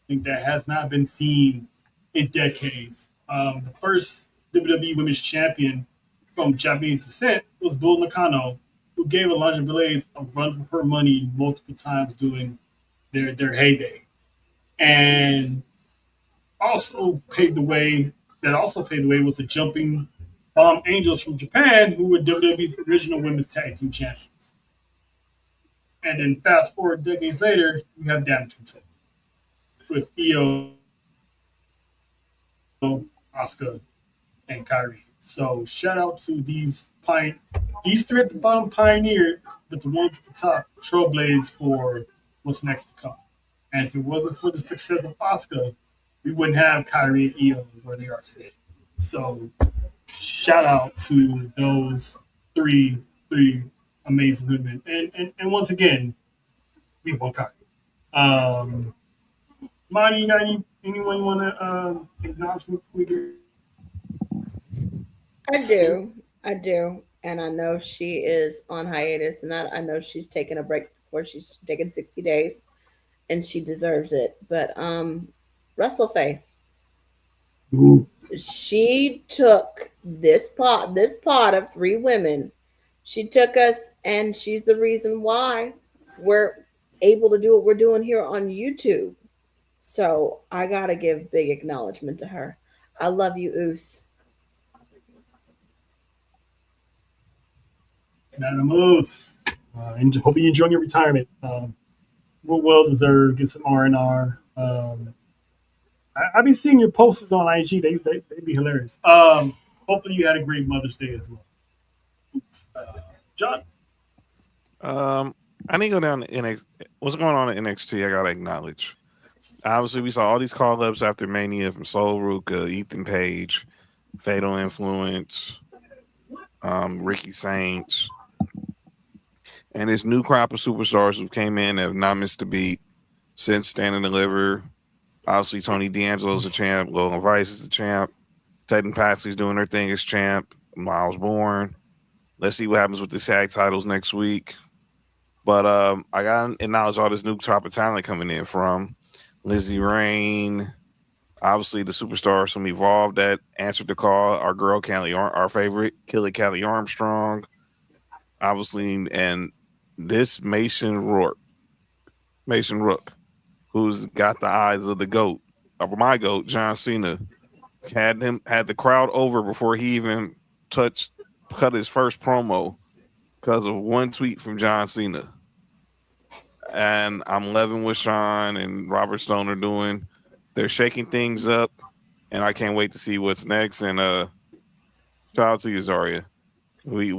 that has not been seen in decades. The first WWE Women's Champion from Japanese descent was Bull Nakano, who gave Alundra Blaze a run for her money multiple times during their heyday. And also paved the way was the Jumping Bomb Angels from Japan, who were WWE's original women's tag team champions. And then fast forward decades later, we have Damage Control with Io, Asuka, and Kairi. So shout out to these three at the bottom pioneered, but the ones at the top trailblazed for what's next to come. And if it wasn't for the success of Asuka, we wouldn't have Kairi and Io where they are today. So shout out to those three amazing women. And once again, we want Kairi. Monty, you got anyone you want to acknowledge before we get? I do, and I know she is on hiatus, and I know she's taking a break before she's taking 60 days, and she deserves it. But WrestleFaith, Ooh. she took this pot of three women. She took us, and she's the reason why we're able to do what we're doing here on YouTube. So I gotta give big acknowledgement to her. I love you, Oos. Madam Oos. And hope you enjoy your retirement. Well deserved. Get some R&R. I've been seeing your posters on IG. They be hilarious. Hopefully you had a great Mother's Day as well. John? I need to go down to NXT. What's going on in NXT? I gotta acknowledge. Obviously, we saw all these call ups after Mania from Sol Ruka, Ethan Page, Fatal Influence, Ricky Saints, and this new crop of superstars who came in and have not missed a beat since Stand and Deliver. Obviously, Tony D'Angelo's the champ. Logan Vice is the champ. Titan Patsky's doing her thing as champ. Miles Bourne. Let's see what happens with the tag titles next week. But I gotta acknowledge all this new top of talent coming in from Lizzie Rain. Obviously, the superstars from Evolve that answered the call. Our girl our favorite, Kelly Armstrong. Obviously, and this Mason Rook, who's got the eyes of the GOAT, of my GOAT, John Cena, had the crowd over before he even cut his first promo because of one tweet from John Cena. And I'm loving what Sean and Robert Stone are doing. They're shaking things up, and I can't wait to see what's next. And shout out to you, Zarya. We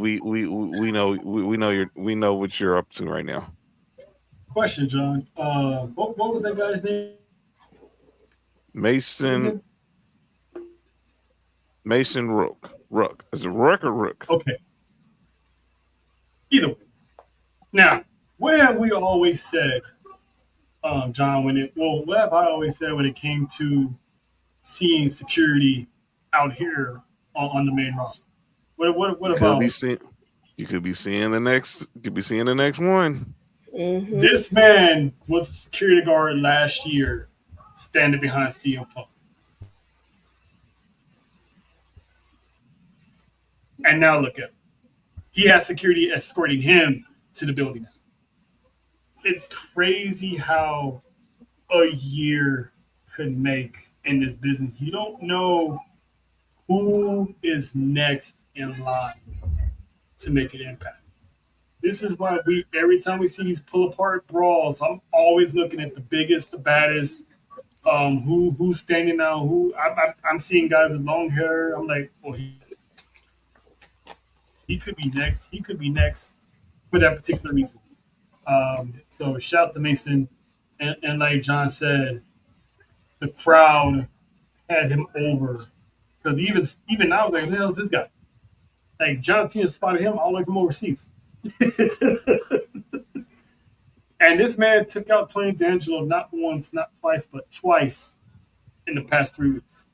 know what you're up to right now. Question, John. What was that guy's name? Mason Rook. Is it Rook or Rook? Okay. Either way. Now, what have we always said, John, what have I always said when it came to seeing security out here on the main roster? What about you could be seeing the next one. Mm-hmm. This man was a security guard last year standing behind CM Punk. And now look at him. He has security escorting him to the building now. It's crazy how a year could make in this business. You don't know who is next in line to make an impact. This is why every time we see these pull apart brawls, I'm always looking at the biggest, the baddest, who's standing out. I'm seeing guys with long hair. I'm like, well, he could be next. He could be next for that particular reason. So shout out to Mason, and like John said, the crowd had him over because even now I was like, who the hell is this guy? Like John Cena spotted him all the way from overseas. And this man took out Tony D'Angelo not once, not twice, but twice in the past 3 weeks.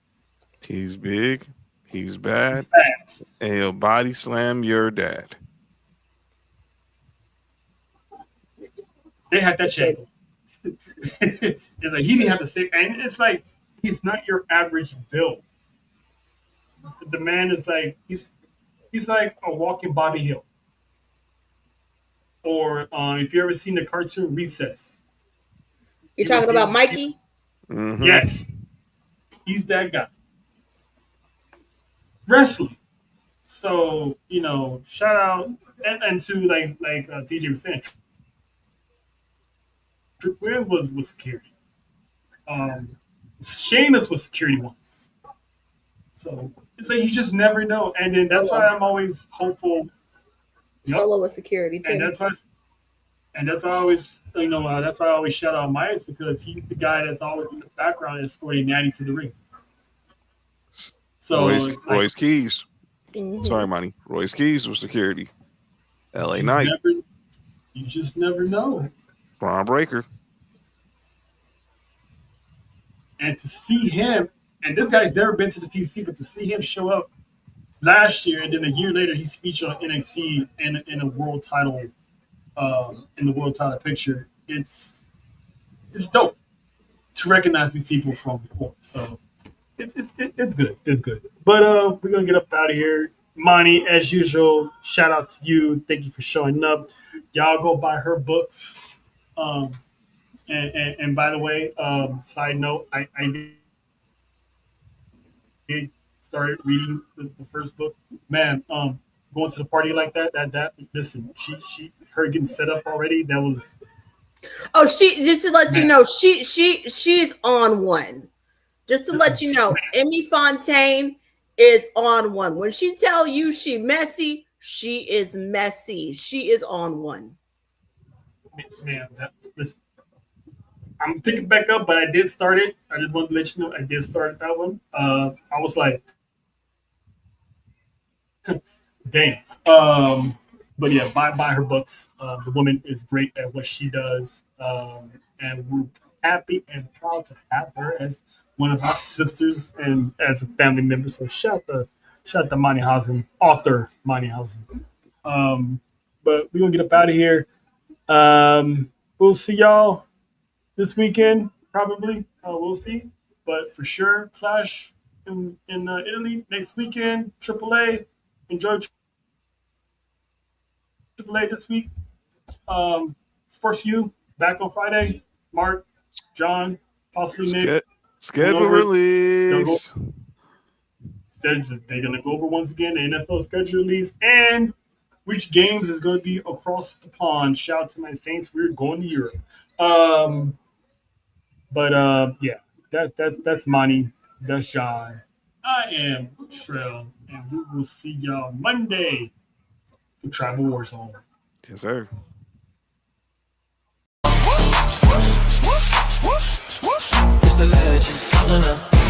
He's big. He's bad. He's fast. And he'll body slam your dad. They had that check. It's like he didn't have to say, and it's like he's not your average build. The man is like he's like a walking Bobby Hill. Or if you ever seen the cartoon Recess. You're talking about Mikey? Mm-hmm. Yes. He's that guy. Wrestling. So, shout out and to like TJ was saying, Trick Williams was security. Sheamus was security once. So it's like you just never know. And then that's why I'm always hopeful. Solo was security too. And that's why I always, that's why I always shout out Myers because he's the guy that's always in the background escorting Natty to the ring. So Royce Keys. Mm-hmm. Sorry, Monty. Royce Keys was security. LA Knight. You just never know. Braun Breaker. And to see him, and this guy's never been to the PC, but to see him show up last year, and then a year later, he's featured on NXT in a world title, in the world title picture. It's dope to recognize these people from before. So it's good. It's good. But we're gonna get up out of here. Monty, as usual, shout out to you. Thank you for showing up. Y'all go buy her books. And by the way, side note, I did started reading the first book. Man, going to the party like that listen, her getting set up already. That was. Oh, just to let you know, she's on one. Just to let you know, Emmy Fontaine is on one. When she tell you she messy, she is messy. She is on one. Man, I'm picking back up, but I did start it. I just wanted to let you know I did start that one. I was like, damn. But yeah, buy her books. The woman is great at what she does, and we're happy and proud to have her as one of our sisters and as a family member. So shout out to Moneyhausen, author Moneyhausen. But we're gonna get up out of here. We'll see y'all this weekend, probably. We'll see, but for sure, Clash in Italy next weekend. AAA, enjoy AAA this week. Sports U back on Friday. Mark, John, possibly Nick. Schedule release. They're gonna go over once again the NFL schedule release and which games is going to be across the pond. Shout out to my Saints. We're going to Europe. Yeah, that's Monty. That's John. I am Trell, and we will see y'all Monday for Tribal Warzone. Yes, sir. It's the legend.